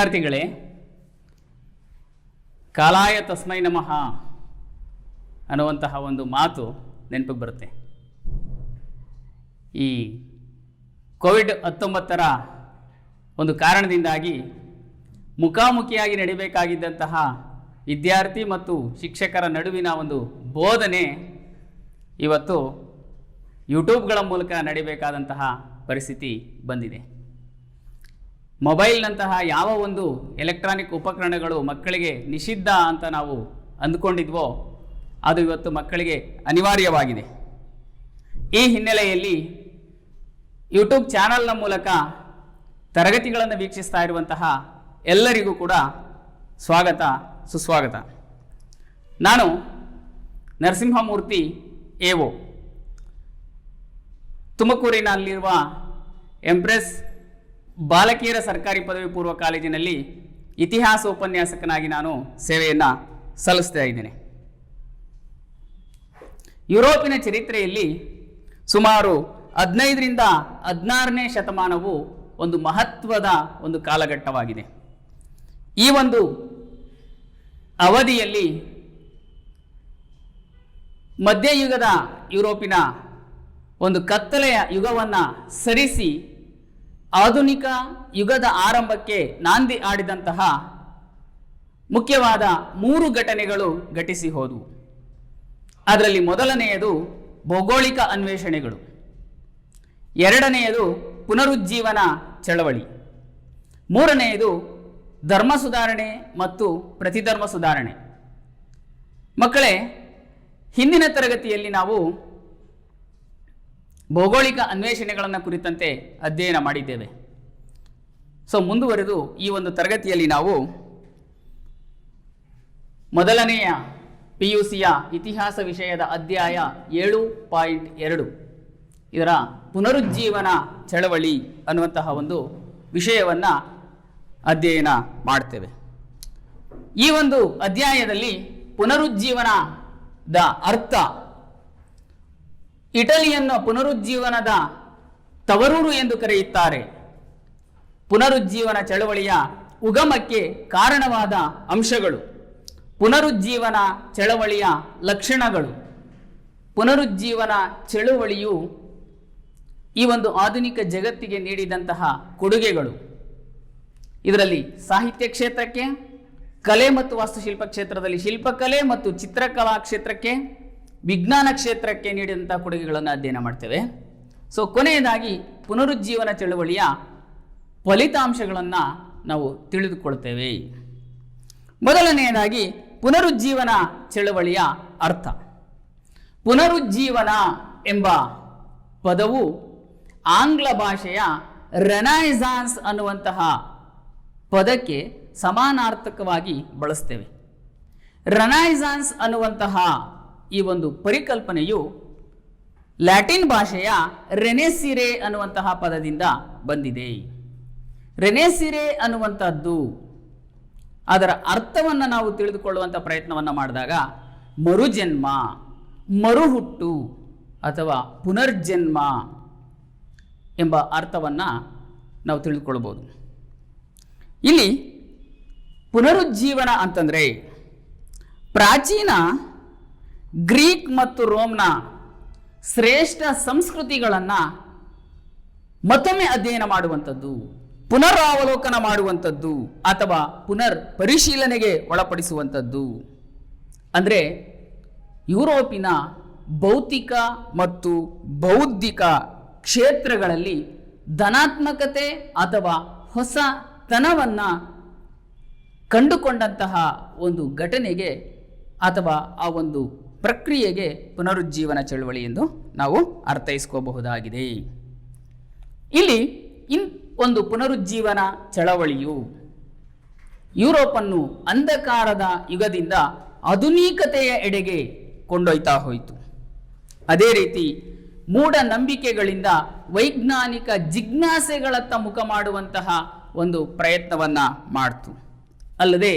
ವಿದ್ಯಾರ್ಥಿಗಳೇ, ಕಾಲಾಯ ತಸ್ಮೈ ನಮಃ ಅನ್ನುವಂತಹ ಒಂದು ಮಾತು ನೆನಪಿಗೆ ಬರುತ್ತೆ. ಈ ಕೋವಿಡ್-19 ಒಂದು ಕಾರಣದಿಂದಾಗಿ ಮುಖಾಮುಖಿಯಾಗಿ ನಡಿಬೇಕಾಗಿದ್ದಂತಹ ವಿದ್ಯಾರ್ಥಿ ಮತ್ತು ಶಿಕ್ಷಕರ ನಡುವಿನ ಒಂದು ಬೋಧನೆ ಇವತ್ತು ಯೂಟ್ಯೂಬ್ಗಳ ಮೂಲಕ ನಡಿಬೇಕಾದಂತಹ ಪರಿಸ್ಥಿತಿ ಬಂದಿದೆ. ಮೊಬೈಲ್ನಂತಹ ಯಾವ ಒಂದು ಎಲೆಕ್ಟ್ರಾನಿಕ್ ಉಪಕರಣಗಳು ಮಕ್ಕಳಿಗೆ ನಿಷಿದ್ಧ ಅಂತ ನಾವು ಅಂದುಕೊಂಡಿದ್ವೋ ಅದು ಇವತ್ತು ಮಕ್ಕಳಿಗೆ ಅನಿವಾರ್ಯವಾಗಿದೆ. ಈ ಹಿನ್ನೆಲೆಯಲ್ಲಿ ಯೂಟ್ಯೂಬ್ ಚಾನಲ್ನ ಮೂಲಕ ತರಗತಿಗಳನ್ನು ವೀಕ್ಷಿಸ್ತಾ ಇರುವಂತಹ ಎಲ್ಲರಿಗೂ ಕೂಡ ಸ್ವಾಗತ ಸುಸ್ವಾಗತ. ನಾನು ನರಸಿಂಹಮೂರ್ತಿ ಎಒ, ತುಮಕೂರಿನಲ್ಲಿರುವ ಎಂಪ್ರೆಸ್ ಬಾಲಕಿಯರ ಸರ್ಕಾರಿ ಪದವಿ ಪೂರ್ವ ಕಾಲೇಜಿನಲ್ಲಿ ಇತಿಹಾಸ ಉಪನ್ಯಾಸಕನಾಗಿ ನಾನು ಸೇವೆಯನ್ನು ಸಲ್ಲಿಸ್ತಾ ಇದ್ದೇನೆ. ಯುರೋಪಿನ ಚರಿತ್ರೆಯಲ್ಲಿ ಸುಮಾರು 15ರಿಂದ 16ನೇ ಶತಮಾನವು ಒಂದು ಮಹತ್ವದ ಒಂದು ಕಾಲಘಟ್ಟವಾಗಿದೆ. ಈ ಒಂದು ಅವಧಿಯಲ್ಲಿ ಮಧ್ಯಯುಗದ ಯುರೋಪಿನ ಒಂದು ಕತ್ತಲೆಯ ಯುಗವನ್ನು ಸರಿಸಿ ಆಧುನಿಕ ಯುಗದ ಆರಂಭಕ್ಕೆ ನಾಂದಿ ಆಡಿದಂತಹ ಮುಖ್ಯವಾದ 3 ಘಟನೆಗಳು ಘಟಿಸಿ ಹೋದವು. ಅದರಲ್ಲಿ ಮೊದಲನೆಯದು ಭೌಗೋಳಿಕ ಅನ್ವೇಷಣೆಗಳು, ಎರಡನೆಯದು ಪುನರುಜ್ಜೀವನ ಚಳವಳಿ, ಮೂರನೆಯದು ಧರ್ಮ ಸುಧಾರಣೆ ಮತ್ತು ಪ್ರತಿಧರ್ಮ ಸುಧಾರಣೆ. ಮಕ್ಕಳೇ, ಹಿಂದಿನ ತರಗತಿಯಲ್ಲಿ ನಾವು ಭೌಗೋಳಿಕ ಅನ್ವೇಷಣೆಗಳನ್ನು ಕುರಿತಂತೆ ಅಧ್ಯಯನ ಮಾಡಿದ್ದೇವೆ. ಮುಂದುವರೆದು ಈ ಒಂದು ತರಗತಿಯಲ್ಲಿ ನಾವು ಮೊದಲನೆಯ PUCಯ ಇತಿಹಾಸ ವಿಷಯದ ಅಧ್ಯಾಯ 7.2 ಇದರ ಪುನರುಜ್ಜೀವನ ಚಳವಳಿ ಅನ್ನುವಂತಹ ಒಂದು ವಿಷಯವನ್ನು ಅಧ್ಯಯನ ಮಾಡ್ತೇವೆ. ಈ ಒಂದು ಅಧ್ಯಾಯದಲ್ಲಿ ಪುನರುಜ್ಜೀವನದ ಅರ್ಥ, ಇಟಲಿಯನ್ನು ಪುನರುಜ್ಜೀವನದ ತವರೂರು ಎಂದು ಕರೆಯುತ್ತಾರೆ, ಪುನರುಜ್ಜೀವನ ಚಳವಳಿಯ ಉಗಮಕ್ಕೆ ಕಾರಣವಾದ ಅಂಶಗಳು, ಪುನರುಜ್ಜೀವನ ಚಳವಳಿಯ ಲಕ್ಷಣಗಳು, ಪುನರುಜ್ಜೀವನ ಚಳವಳಿಯು ಈ ಒಂದು ಆಧುನಿಕ ಜಗತ್ತಿಗೆ ನೀಡಿದಂತಹ ಕೊಡುಗೆಗಳು, ಇದರಲ್ಲಿ ಸಾಹಿತ್ಯ ಕ್ಷೇತ್ರಕ್ಕೆ, ಕಲೆ ಮತ್ತು ವಾಸ್ತುಶಿಲ್ಪ ಕ್ಷೇತ್ರದಲ್ಲಿ ಶಿಲ್ಪಕಲೆ ಮತ್ತು ಚಿತ್ರಕಲಾ ಕ್ಷೇತ್ರಕ್ಕೆ, ವಿಜ್ಞಾನ ಕ್ಷೇತ್ರಕ್ಕೆ ನೀಡಿದಂತಹ ಕೊಡುಗೆಗಳನ್ನು ಅಧ್ಯಯನ ಮಾಡ್ತೇವೆ. ಕೊನೆಯದಾಗಿ ಪುನರುಜ್ಜೀವನ ಚಳವಳಿಯ ಫಲಿತಾಂಶಗಳನ್ನು ನಾವು ತಿಳಿದುಕೊಳ್ತೇವೆ. ಮೊದಲನೆಯದಾಗಿ ಪುನರುಜ್ಜೀವನ ಚಳವಳಿಯ ಅರ್ಥ. ಪುನರುಜ್ಜೀವನ ಎಂಬ ಪದವು ಆಂಗ್ಲ ಭಾಷೆಯ ರೆನೈಸಾನ್ಸ್ ಅನ್ನುವಂತಹ ಪದಕ್ಕೆ ಸಮಾನಾರ್ಥಕವಾಗಿ ಬಳಸ್ತೇವೆ. ರೆನೈಸಾನ್ಸ್ ಅನ್ನುವಂತಹ ಈ ಒಂದು ಪರಿಕಲ್ಪನೆಯು ಲ್ಯಾಟಿನ್ ಭಾಷೆಯ ರೆನೆಸಿರೆ ಅನ್ನುವಂತಹ ಪದದಿಂದ ಬಂದಿದೆ. ರೆನೆಸಿರೆ ಅನ್ನುವಂಥದ್ದು ಅದರ ಅರ್ಥವನ್ನು ನಾವು ತಿಳಿದುಕೊಳ್ಳುವಂಥ ಪ್ರಯತ್ನವನ್ನು ಮಾಡಿದಾಗ ಮರುಜನ್ಮ, ಮರುಹುಟ್ಟು ಅಥವಾ ಪುನರ್ಜನ್ಮ ಎಂಬ ಅರ್ಥವನ್ನು ನಾವು ತಿಳಿದುಕೊಳ್ಬೋದು. ಇಲ್ಲಿ ಪುನರುಜ್ಜೀವನ ಅಂತಂದರೆ ಪ್ರಾಚೀನ ಗ್ರೀಕ್ ಮತ್ತು ರೋಮ್ನ ಶ್ರೇಷ್ಠ ಸಂಸ್ಕೃತಿಗಳನ್ನು ಮತ್ತೊಮ್ಮೆ ಅಧ್ಯಯನ ಮಾಡುವಂಥದ್ದು, ಪುನರಾವಲೋಕನ ಮಾಡುವಂಥದ್ದು ಅಥವಾ ಪುನರ್ ಪರಿಶೀಲನೆಗೆ ಒಳಪಡಿಸುವಂಥದ್ದು. ಅಂದರೆ ಯುರೋಪಿನ ಭೌತಿಕ ಮತ್ತು ಬೌದ್ಧಿಕ ಕ್ಷೇತ್ರಗಳಲ್ಲಿ ಧನಾತ್ಮಕತೆ ಅಥವಾ ಹೊಸತನವನ್ನು ಕಂಡುಕೊಂಡಂತಹ ಒಂದು ಘಟನೆಗೆ ಅಥವಾ ಆ ಒಂದು ಪ್ರಕ್ರಿಯೆಗೆ ಪುನರುಜ್ಜೀವನ ಚಳವಳಿ ಎಂದು ನಾವು ಅರ್ಥೈಸ್ಕೋಬಹುದಾಗಿದೆ. ಇಲ್ಲಿ ಒಂದು ಪುನರುಜ್ಜೀವನ ಚಳವಳಿಯು ಯುರೋಪನ್ನು ಅಂಧಕಾರದ ಯುಗದಿಂದ ಆಧುನಿಕತೆಯ ಎಡೆಗೆ ಕೊಂಡೊಯ್ತಾ ಹೋಯಿತು. ಅದೇ ರೀತಿ ಮೂಢನಂಬಿಕೆಗಳಿಂದ ವೈಜ್ಞಾನಿಕ ಜಿಜ್ಞಾಸೆಗಳತ್ತ ಮುಖ ಮಾಡುವಂತಹ ಒಂದು ಪ್ರಯತ್ನವನ್ನು ಮಾಡ್ತು. ಅಲ್ಲದೆ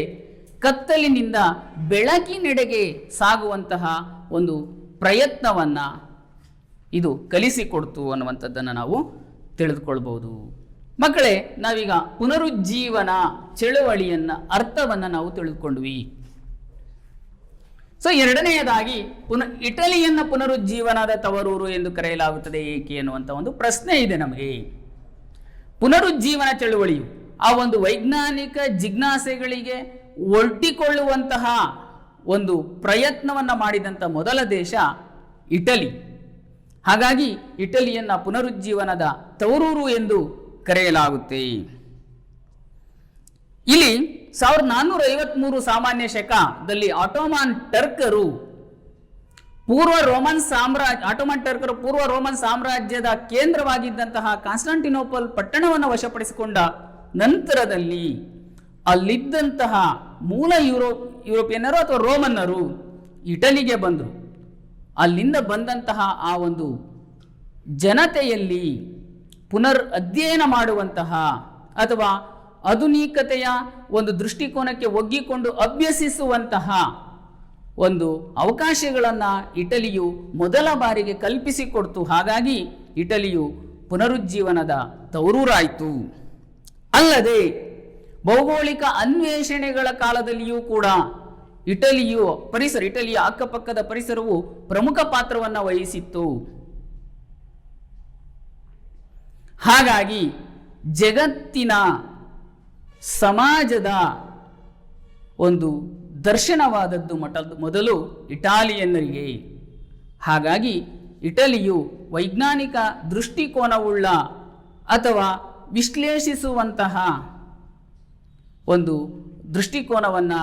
ಕತ್ತಲಿನಿಂದ ಬೆಳಕಿನೆಡೆಗೆ ಸಾಗುವಂತಹ ಒಂದು ಪ್ರಯತ್ನವನ್ನು ಇದು ಕಲಿಸಿಕೊಡ್ತು ಅನ್ನುವಂಥದ್ದನ್ನು ನಾವು ತಿಳಿದುಕೊಳ್ಬೋದು. ಮಕ್ಕಳೇ, ನಾವೀಗ ಪುನರುಜ್ಜೀವನ ಚಳುವಳಿಯನ್ನ ಅರ್ಥವನ್ನ ನಾವು ತಿಳಿದುಕೊಂಡ್ವಿ. ಸೊ ಎರಡನೆಯದಾಗಿ ಇಟಲಿಯನ್ನ ಪುನರುಜ್ಜೀವನದ ತವರೂರು ಎಂದು ಕರೆಯಲಾಗುತ್ತದೆ ಏಕೆ ಎನ್ನುವಂತ ಒಂದು ಪ್ರಶ್ನೆ ಇದೆ ನಮಗೆ. ಪುನರುಜ್ಜೀವನ ಚಳುವಳಿಯು ಆ ಒಂದು ವೈಜ್ಞಾನಿಕ ಜಿಜ್ಞಾಸೆಗಳಿಗೆ ಒಡ್ಡಿಕೊಳ್ಳುವಂತಹ ಒಂದು ಪ್ರಯತ್ನವನ್ನ ಮಾಡಿದಂಥ ಮೊದಲ ದೇಶ ಇಟಲಿ. ಹಾಗಾಗಿ ಇಟಲಿಯನ್ನ ಪುನರುಜ್ಜೀವನದ ತವರೂರು ಎಂದು ಕರೆಯಲಾಗುತ್ತೆ. ಇಲ್ಲಿ 1453 ಸಾಮಾನ್ಯ ಶಕದಲ್ಲಿ ಆಟೋಮನ್ ಟರ್ಕರು ಪೂರ್ವ ರೋಮನ್ ಸಾಮ್ರಾಜ್ಯದ ಕೇಂದ್ರವಾಗಿದ್ದಂತಹ ಕಾನ್ಸ್ಟಾಂಟಿನೋಪಲ್ ಪಟ್ಟಣವನ್ನು ವಶಪಡಿಸಿಕೊಂಡ ನಂತರದಲ್ಲಿ ಅಲ್ಲಿದ್ದಂತಹ ಮೂಲ ಯುರೋಪಿಯನ್ನರು ಅಥವಾ ರೋಮನ್ನರು ಇಟಲಿಗೆ ಬಂದರು. ಅಲ್ಲಿಂದ ಬಂದಂತಹ ಆ ಒಂದು ಜನತೆಯಲ್ಲಿ ಪುನರ್ ಅಧ್ಯಯನ ಮಾಡುವಂತಹ ಅಥವಾ ಆಧುನಿಕತೆಯ ಒಂದು ದೃಷ್ಟಿಕೋನಕ್ಕೆ ಒಗ್ಗಿಕೊಂಡು ಅಭ್ಯಸಿಸುವಂತಹ ಒಂದು ಅವಕಾಶಗಳನ್ನು ಇಟಲಿಯು ಮೊದಲ ಬಾರಿಗೆ ಕಲ್ಪಿಸಿಕೊಡ್ತು. ಹಾಗಾಗಿ ಇಟಲಿಯು ಪುನರುಜ್ಜೀವನದ ತವರೂರಾಯಿತು. ಅಲ್ಲದೆ ಭೌಗೋಳಿಕ ಅನ್ವೇಷಣೆಗಳ ಕಾಲದಲ್ಲಿಯೂ ಕೂಡ ಇಟಲಿಯ ಅಕ್ಕಪಕ್ಕದ ಪರಿಸರವು ಪ್ರಮುಖ ಪಾತ್ರವನ್ನು ವಹಿಸಿತ್ತು. ಹಾಗಾಗಿ ಜಗತ್ತಿನ ಸಮಾಜದ ಒಂದು ದರ್ಶನವಾದದ್ದು ಮೊದಲು ಇಟಾಲಿಯನ್ನರಿಗೆ. ಹಾಗಾಗಿ ಇಟಲಿಯು ವೈಜ್ಞಾನಿಕ ದೃಷ್ಟಿಕೋನವುಳ್ಳ ಅಥವಾ ವಿಶ್ಲೇಷಿಸುವಂತಹ ಒಂದು ದೃಷ್ಟಿಕೋನವನ್ನು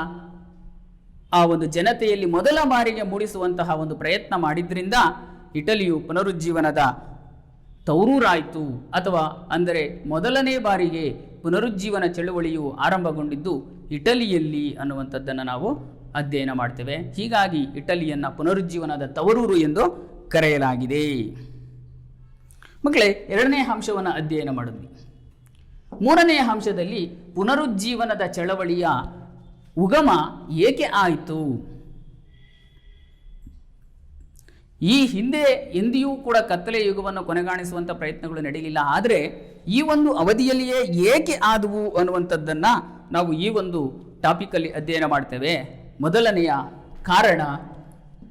ಆ ಒಂದು ಜನತೆಯಲ್ಲಿ ಮೊದಲ ಬಾರಿಗೆ ಮೂಡಿಸುವಂತಹ ಒಂದು ಪ್ರಯತ್ನ ಮಾಡಿದ್ರಿಂದ ಇಟಲಿಯು ಪುನರುಜ್ಜೀವನದ ತವರೂರಾಯಿತು. ಅಥವಾ ಅಂದರೆ ಮೊದಲನೇ ಬಾರಿಗೆ ಪುನರುಜ್ಜೀವನ ಚಳುವಳಿಯು ಆರಂಭಗೊಂಡಿದ್ದು ಇಟಲಿಯಲ್ಲಿ ಅನ್ನುವಂಥದ್ದನ್ನು ನಾವು ಅಧ್ಯಯನ ಮಾಡ್ತೇವೆ. ಹೀಗಾಗಿ ಇಟಲಿಯನ್ನು ಪುನರುಜ್ಜೀವನದ ತವರೂರು ಎಂದು ಕರೆಯಲಾಗಿದೆ. ಮಕ್ಕಳೇ, ಎರಡನೇ ಅಂಶವನ್ನು ಅಧ್ಯಯನ ಮಾಡಿದ್ವಿ. ಮೂರನೆಯ ಅಂಶದಲ್ಲಿ ಪುನರುಜ್ಜೀವನದ ಚಳವಳಿಯ ಉಗಮ ಏಕೆ ಆಯಿತು? ಈ ಹಿಂದೆ ಎಂದಿಯೂ ಕೂಡ ಕತ್ತಲೆ ಯುಗವನ್ನು ಕೊನೆಗಾಣಿಸುವಂಥ ಪ್ರಯತ್ನಗಳು ನಡೆಯಲಿಲ್ಲ. ಆದರೆ ಈ ಒಂದು ಅವಧಿಯಲ್ಲಿಯೇ ಏಕೆ ಆದವು ಅನ್ನುವಂಥದ್ದನ್ನು ನಾವು ಈ ಒಂದು ಟಾಪಿಕಲ್ಲಿ ಅಧ್ಯಯನ ಮಾಡ್ತೇವೆ. ಮೊದಲನೆಯ ಕಾರಣ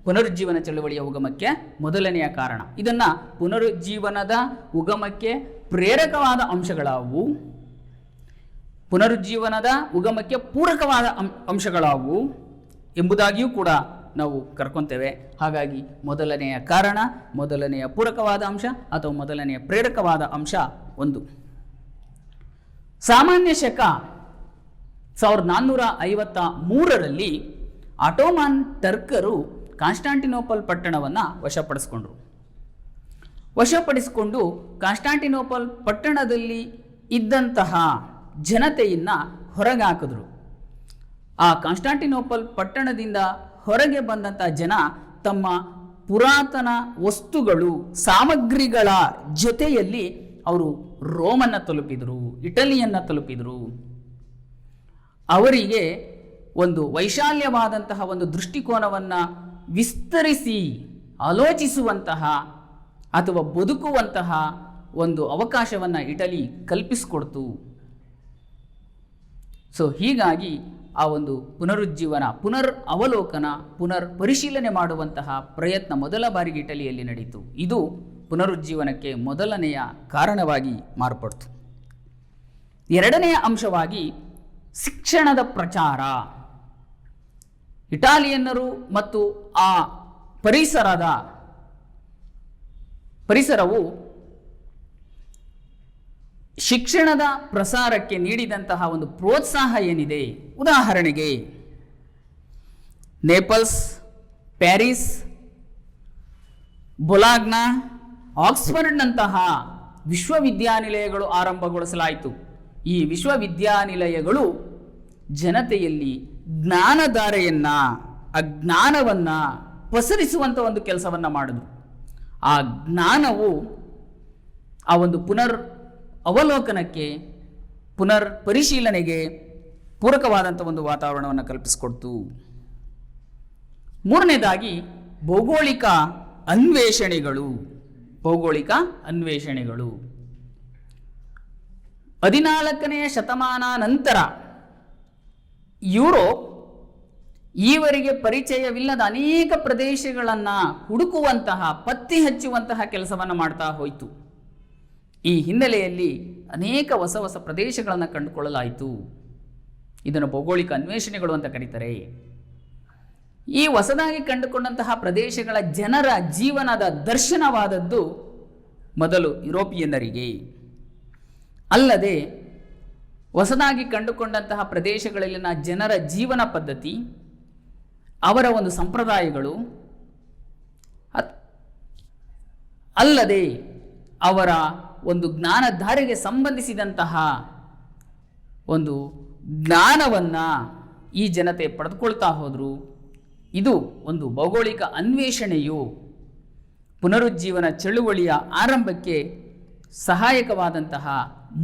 ಪುನರುಜ್ಜೀವನ ಚಳವಳಿಯ ಉಗಮಕ್ಕೆ ಮೊದಲನೆಯ ಕಾರಣ. ಇದನ್ನು ಪುನರುಜ್ಜೀವನದ ಉಗಮಕ್ಕೆ ಪ್ರೇರಕವಾದ ಅಂಶಗಳಾವು, ಪುನರುಜ್ಜೀವನದ ಉಗಮಕ್ಕೆ ಪೂರಕವಾದ ಅಂಶಗಳಾವು ಎಂಬುದಾಗಿಯೂ ಕೂಡ ನಾವು ಕರ್ಕೊತೇವೆ. ಹಾಗಾಗಿ ಮೊದಲನೆಯ ಕಾರಣ, ಮೊದಲನೆಯ ಪೂರಕವಾದ ಅಂಶ ಅಥವಾ ಮೊದಲನೆಯ ಪ್ರೇರಕವಾದ ಅಂಶ ಒಂದು. ಸಾಮಾನ್ಯ ಶಕ 1453ರಲ್ಲಿ ಆಟೋಮನ್ ಟರ್ಕರು ಕಾನ್ಸ್ಟಾಂಟಿನೋಪಲ್ ಪಟ್ಟಣವನ್ನು ವಶಪಡಿಸಿಕೊಂಡು ಕಾನ್ಸ್ಟಾಂಟಿನೋಪಲ್ ಪಟ್ಟಣದಲ್ಲಿ ಇದ್ದಂತಹ ಜನತೆಯನ್ನು ಹೊರಗೆ ಹಾಕಿದ್ರು. ಆ ಕಾನ್ಸ್ಟಾಂಟಿನೋಪಲ್ ಪಟ್ಟಣದಿಂದ ಹೊರಗೆ ಬಂದಂಥ ಜನ ತಮ್ಮ ಪುರಾತನ ವಸ್ತುಗಳು, ಸಾಮಗ್ರಿಗಳ ಜೊತೆಯಲ್ಲಿ ಅವರು ರೋಮನ್ನು ತಲುಪಿದರು, ಇಟಲಿಯನ್ನು ತಲುಪಿದರು. ಅವರಿಗೆ ಒಂದು ವೈಶಾಲ್ಯವಾದಂತಹ ಒಂದು ದೃಷ್ಟಿಕೋನವನ್ನು ವಿಸ್ತರಿಸಿ ಆಲೋಚಿಸುವಂತಹ ಅಥವಾ ಬದುಕುವಂತಹ ಒಂದು ಅವಕಾಶವನ್ನು ಇಟಲಿ ಕಲ್ಪಿಸಿಕೊಡ್ತು. ಸೊ ಹೀಗಾಗಿ ಆ ಒಂದು ಪುನರುಜ್ಜೀವನ, ಅವಲೋಕನ, ಪರಿಶೀಲನೆ ಮಾಡುವಂತಹ ಪ್ರಯತ್ನ ಮೊದಲ ಬಾರಿಗೆ ಇಟಲಿಯಲ್ಲಿ ನಡೆಯಿತು. ಇದು ಪುನರುಜ್ಜೀವನಕ್ಕೆ ಮೊದಲನೆಯ ಕಾರಣವಾಗಿ ಮಾರ್ಪಡ್ತು. ಎರಡನೆಯ ಅಂಶವಾಗಿ ಶಿಕ್ಷಣದ ಪ್ರಚಾರ. ಇಟಾಲಿಯನ್ನರು ಮತ್ತು ಆ ಪರಿಸರವು ಶಿಕ್ಷಣದ ಪ್ರಸಾರಕ್ಕೆ ನೀಡಿದಂತಹ ಒಂದು ಪ್ರೋತ್ಸಾಹ ಏನಿದೆ, ಉದಾಹರಣೆಗೆ ನೇಪಲ್ಸ್, ಪ್ಯಾರಿಸ್, ಬೊಲಾಗ್ನಾ, ಆಕ್ಸ್ಫರ್ಡ್ನಂತಹ ವಿಶ್ವವಿದ್ಯಾನಿಲಯಗಳು ಆರಂಭಗೊಳಿಸಲಾಯಿತು. ಈ ವಿಶ್ವವಿದ್ಯಾನಿಲಯಗಳು ಜನತೆಯಲ್ಲಿ ಜ್ಞಾನಧಾರೆಯನ್ನು, ಅಜ್ಞಾನವನ್ನು ಪಸರಿಸುವಂಥ ಒಂದು ಕೆಲಸವನ್ನು ಮಾಡಿದ್ರು. ಆ ಜ್ಞಾನವು ಆ ಒಂದು ಅವಲೋಕನಕ್ಕೆ, ಪರಿಶೀಲನೆಗೆ ಪೂರಕವಾದಂಥ ಒಂದು ವಾತಾವರಣವನ್ನು ಕಲ್ಪಿಸಿಕೊಡ್ತು. ಮೂರನೇದಾಗಿ ಭೌಗೋಳಿಕ ಅನ್ವೇಷಣೆಗಳು. 14ನೇ ಶತಮಾನ ನಂತರ ಯುರೋಪ್ ಈವರೆಗೆ ಪರಿಚಯವಿಲ್ಲದ ಅನೇಕ ಪ್ರದೇಶಗಳನ್ನು ಹುಡುಕುವಂತಹ, ಪತ್ತೆ ಹಚ್ಚುವಂತಹ ಕೆಲಸವನ್ನು ಮಾಡ್ತಾ ಹೋಯಿತು. ಈ ಹಿನ್ನೆಲೆಯಲ್ಲಿ ಅನೇಕ ಹೊಸ ಹೊಸ ಪ್ರದೇಶಗಳನ್ನು ಕಂಡುಕೊಳ್ಳಲಾಯಿತು. ಇದನ್ನು ಭೌಗೋಳಿಕ ಅನ್ವೇಷಣೆಗಳು ಅಂತ ಕರೀತಾರೆ. ಈ ಹೊಸದಾಗಿ ಕಂಡುಕೊಂಡಂತಹ ಪ್ರದೇಶಗಳ ಜನರ ಜೀವನದ ದರ್ಶನವಾದದ್ದು ಮೊದಲು ಯುರೋಪಿಯನ್ನರಿಗೆ. ಅಲ್ಲದೆ ಹೊಸದಾಗಿ ಕಂಡುಕೊಂಡಂತಹ ಪ್ರದೇಶಗಳಲ್ಲಿನ ಜನರ ಜೀವನ ಪದ್ಧತಿ, ಅವರ ಒಂದು ಸಂಪ್ರದಾಯಗಳು, ಅಲ್ಲದೆ ಅವರ ಒಂದು ಜ್ಞಾನಧಾರೆಗೆ ಸಂಬಂಧಿಸಿದಂತಹ ಒಂದು ಜ್ಞಾನವನ್ನು ಈ ಜನತೆ ಪಡೆದುಕೊಳ್ತಾ ಹೋದರು. ಇದು ಒಂದು ಭೌಗೋಳಿಕ ಅನ್ವೇಷಣೆಯು ಪುನರುಜ್ಜೀವನ ಚಳುವಳಿಯ ಆರಂಭಕ್ಕೆ ಸಹಾಯಕವಾದಂತಹ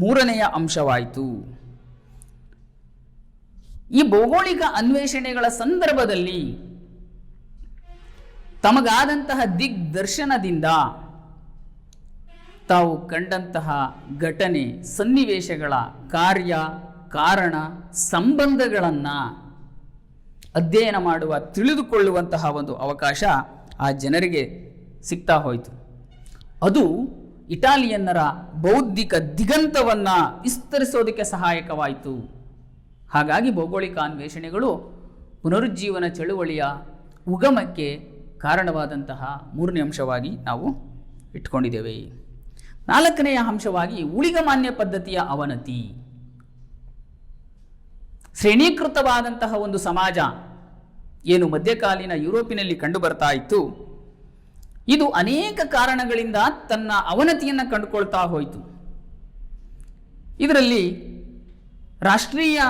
ಮೂರನೆಯ ಅಂಶವಾಯಿತು. ಈ ಭೌಗೋಳಿಕ ಅನ್ವೇಷಣೆಗಳ ಸಂದರ್ಭದಲ್ಲಿ ತಮಗಾದಂತಹ ದಿಗ್ದರ್ಶನದಿಂದ ತಾವು ಕಂಡಂತಹ ಘಟನೆ, ಸನ್ನಿವೇಶಗಳ ಕಾರ್ಯ, ಕಾರಣ, ಸಂಬಂಧಗಳನ್ನು ಅಧ್ಯಯನ ಮಾಡುವ, ತಿಳಿದುಕೊಳ್ಳುವಂತಹ ಒಂದು ಅವಕಾಶ ಆ ಜನರಿಗೆ ಸಿಗ್ತಾ ಹೋಯಿತು. ಅದು ಇಟಾಲಿಯನ್ನರ ಬೌದ್ಧಿಕ ದಿಗಂತವನ್ನು ವಿಸ್ತರಿಸೋದಕ್ಕೆ ಸಹಾಯಕವಾಯಿತು. ಹಾಗಾಗಿ ಭೌಗೋಳಿಕ ಅನ್ವೇಷಣೆಗಳು ಪುನರುಜ್ಜೀವನ ಚಳುವಳಿಯ ಉಗಮಕ್ಕೆ ಕಾರಣವಾದಂತಹ ಮೂರನೇ ಅಂಶವಾಗಿ ನಾವು ಇಟ್ಕೊಂಡಿದ್ದೇವೆ. 4ನೆಯ ಅಂಶವಾಗಿ ಊಳಿಗಮಾನ್ಯ ಪದ್ಧತಿಯ ಅವನತಿ. ಶ್ರೇಣೀಕೃತವಾದಂತಹ ಒಂದು ಸಮಾಜ ಏನು ಮಧ್ಯಕಾಲೀನ ಯುರೋಪಿನಲ್ಲಿ ಕಂಡು ಬರ್ತಾ ಇತ್ತು, ಇದು ಅನೇಕ ಕಾರಣಗಳಿಂದ ತನ್ನ ಅವನತಿಯನ್ನು ಕಂಡುಕೊಳ್ತಾ ಹೋಯಿತು. ಇದರಲ್ಲಿ ರಾಷ್ಟ್ರೀಯ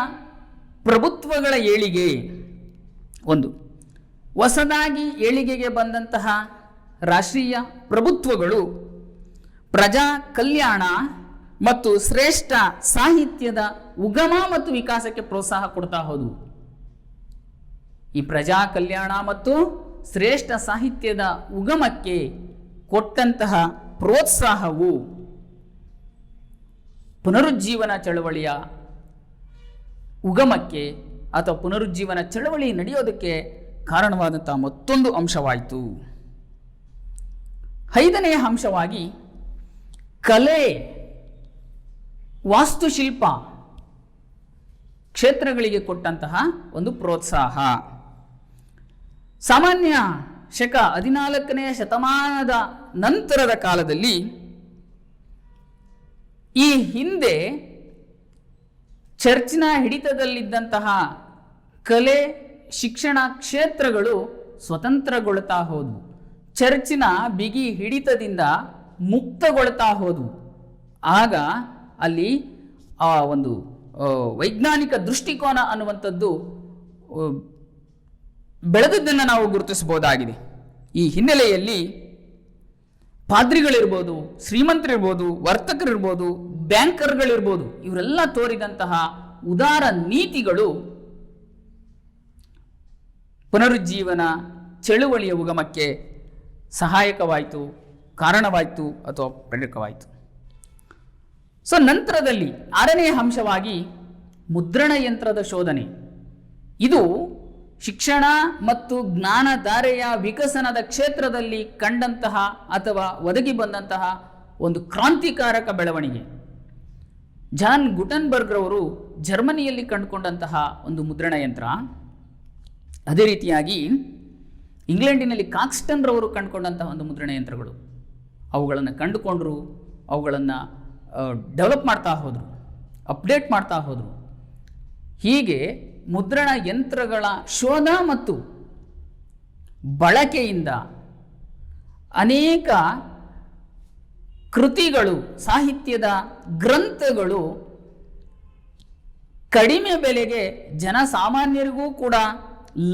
ಪ್ರಭುತ್ವಗಳ ಏಳಿಗೆ ಒಂದು. ಹೊಸದಾಗಿ ಏಳಿಗೆಗೆ ಬಂದಂತಹ ರಾಷ್ಟ್ರೀಯ ಪ್ರಭುತ್ವಗಳು ಪ್ರಜಾ ಕಲ್ಯಾಣ ಮತ್ತು ಶ್ರೇಷ್ಠ ಸಾಹಿತ್ಯದ ಉಗಮ ಮತ್ತು ವಿಕಾಸಕ್ಕೆ ಪ್ರೋತ್ಸಾಹ ಕೊಡ್ತಾ ಹೋದವು. ಈ ಪ್ರಜಾ ಕಲ್ಯಾಣ ಮತ್ತು ಶ್ರೇಷ್ಠ ಸಾಹಿತ್ಯದ ಉಗಮಕ್ಕೆ ಕೊಟ್ಟಂತಹ ಪ್ರೋತ್ಸಾಹವು ಪುನರುಜ್ಜೀವನ ಚಳವಳಿಯ ಉಗಮಕ್ಕೆ ಅಥವಾ ಪುನರುಜ್ಜೀವನ ಚಳವಳಿ ನಡೆಯೋದಕ್ಕೆ ಕಾರಣವಾದಂತಹ ಮತ್ತೊಂದು ಅಂಶವಾಯಿತು. 5ನೆಯ ಅಂಶವಾಗಿ ಕಲೆ, ವಾಸ್ತುಶಿಲ್ಪ ಕ್ಷೇತ್ರಗಳಿಗೆ ಕೊಟ್ಟಂತಹ ಒಂದು ಪ್ರೋತ್ಸಾಹ. ಸಾಮಾನ್ಯ ಶಕ 14ನೇ ಶತಮಾನದ ನಂತರದ ಕಾಲದಲ್ಲಿ ಈ ಹಿಂದೆ ಚರ್ಚಿನ ಹಿಡಿತದಲ್ಲಿದ್ದಂತಹ ಕಲೆ, ಶಿಕ್ಷಣ ಕ್ಷೇತ್ರಗಳು ಸ್ವತಂತ್ರಗೊಳ್ತಾ ಹೋದವು. ಚರ್ಚಿನ ಬಿಗಿ ಹಿಡಿತದಿಂದ ಮುಕ್ತಗೊಳ್ತಾ ಹೋದವು. ಆಗ ಅಲ್ಲಿ ಆ ಒಂದು ವೈಜ್ಞಾನಿಕ ದೃಷ್ಟಿಕೋನ ಅನ್ನುವಂಥದ್ದು ಬೆಳೆದದ್ದನ್ನು ನಾವು ಗುರುತಿಸಬಹುದಾಗಿದೆ. ಈ ಹಿನ್ನೆಲೆಯಲ್ಲಿ ಪಾದ್ರಿಗಳಿರ್ಬೋದು, ಶ್ರೀಮಂತರಿರ್ಬೋದು, ವರ್ತಕರಿರ್ಬೋದು, ಬ್ಯಾಂಕರ್ಗಳಿರ್ಬೋದು, ಇವರೆಲ್ಲ ತೋರಿದಂತಹ ಉದಾರ ನೀತಿಗಳು ಪುನರುಜ್ಜೀವನ ಚಳುವಳಿಯ ಉಗಮಕ್ಕೆ ಸಹಾಯಕವಾಯಿತು, ಕಾರಣವಾಯಿತು ಅಥವಾ ಪ್ರೇರಕವಾಯಿತು. ಸೊ ನಂತರದಲ್ಲಿ 6ನೇ ಅಂಶವಾಗಿ ಮುದ್ರಣ ಯಂತ್ರದ ಶೋಧನೆ. ಇದು ಶಿಕ್ಷಣ ಮತ್ತು ಜ್ಞಾನಧಾರೆಯ ವಿಕಸನದ ಕ್ಷೇತ್ರದಲ್ಲಿ ಕಂಡಂತಹ ಅಥವಾ ಒದಗಿ ಬಂದಂತಹ ಒಂದು ಕ್ರಾಂತಿಕಾರಕ ಬೆಳವಣಿಗೆ. ಜಾನ್ ಗುಟನ್ಬರ್ಗ್ ರವರು ಜರ್ಮನಿಯಲ್ಲಿ ಕಂಡುಕೊಂಡಂತಹ ಒಂದು ಮುದ್ರಣ ಯಂತ್ರ. ಅದೇ ರೀತಿಯಾಗಿ ಇಂಗ್ಲೆಂಡಿನಲ್ಲಿ ಕಾಕ್ಸ್ಟನ್ ರವರು ಕಂಡುಕೊಂಡಂತಹ ಒಂದು ಮುದ್ರಣ ಯಂತ್ರಗಳು. ಅವುಗಳನ್ನು ಕಂಡುಕೊಂಡರು, ಅವುಗಳನ್ನು ಡೆವಲಪ್ ಮಾಡ್ತಾ ಹೋದರು, ಅಪ್ಡೇಟ್ ಮಾಡ್ತಾ ಹೋದರು. ಹೀಗೆ ಮುದ್ರಣ ಯಂತ್ರಗಳ ಶೋಧ ಮತ್ತು ಬಳಕೆಯಿಂದ ಅನೇಕ ಕೃತಿಗಳು, ಸಾಹಿತ್ಯದ ಗ್ರಂಥಗಳು ಕಡಿಮೆ ಬೆಲೆಗೆ ಜನಸಾಮಾನ್ಯರಿಗೂ ಕೂಡ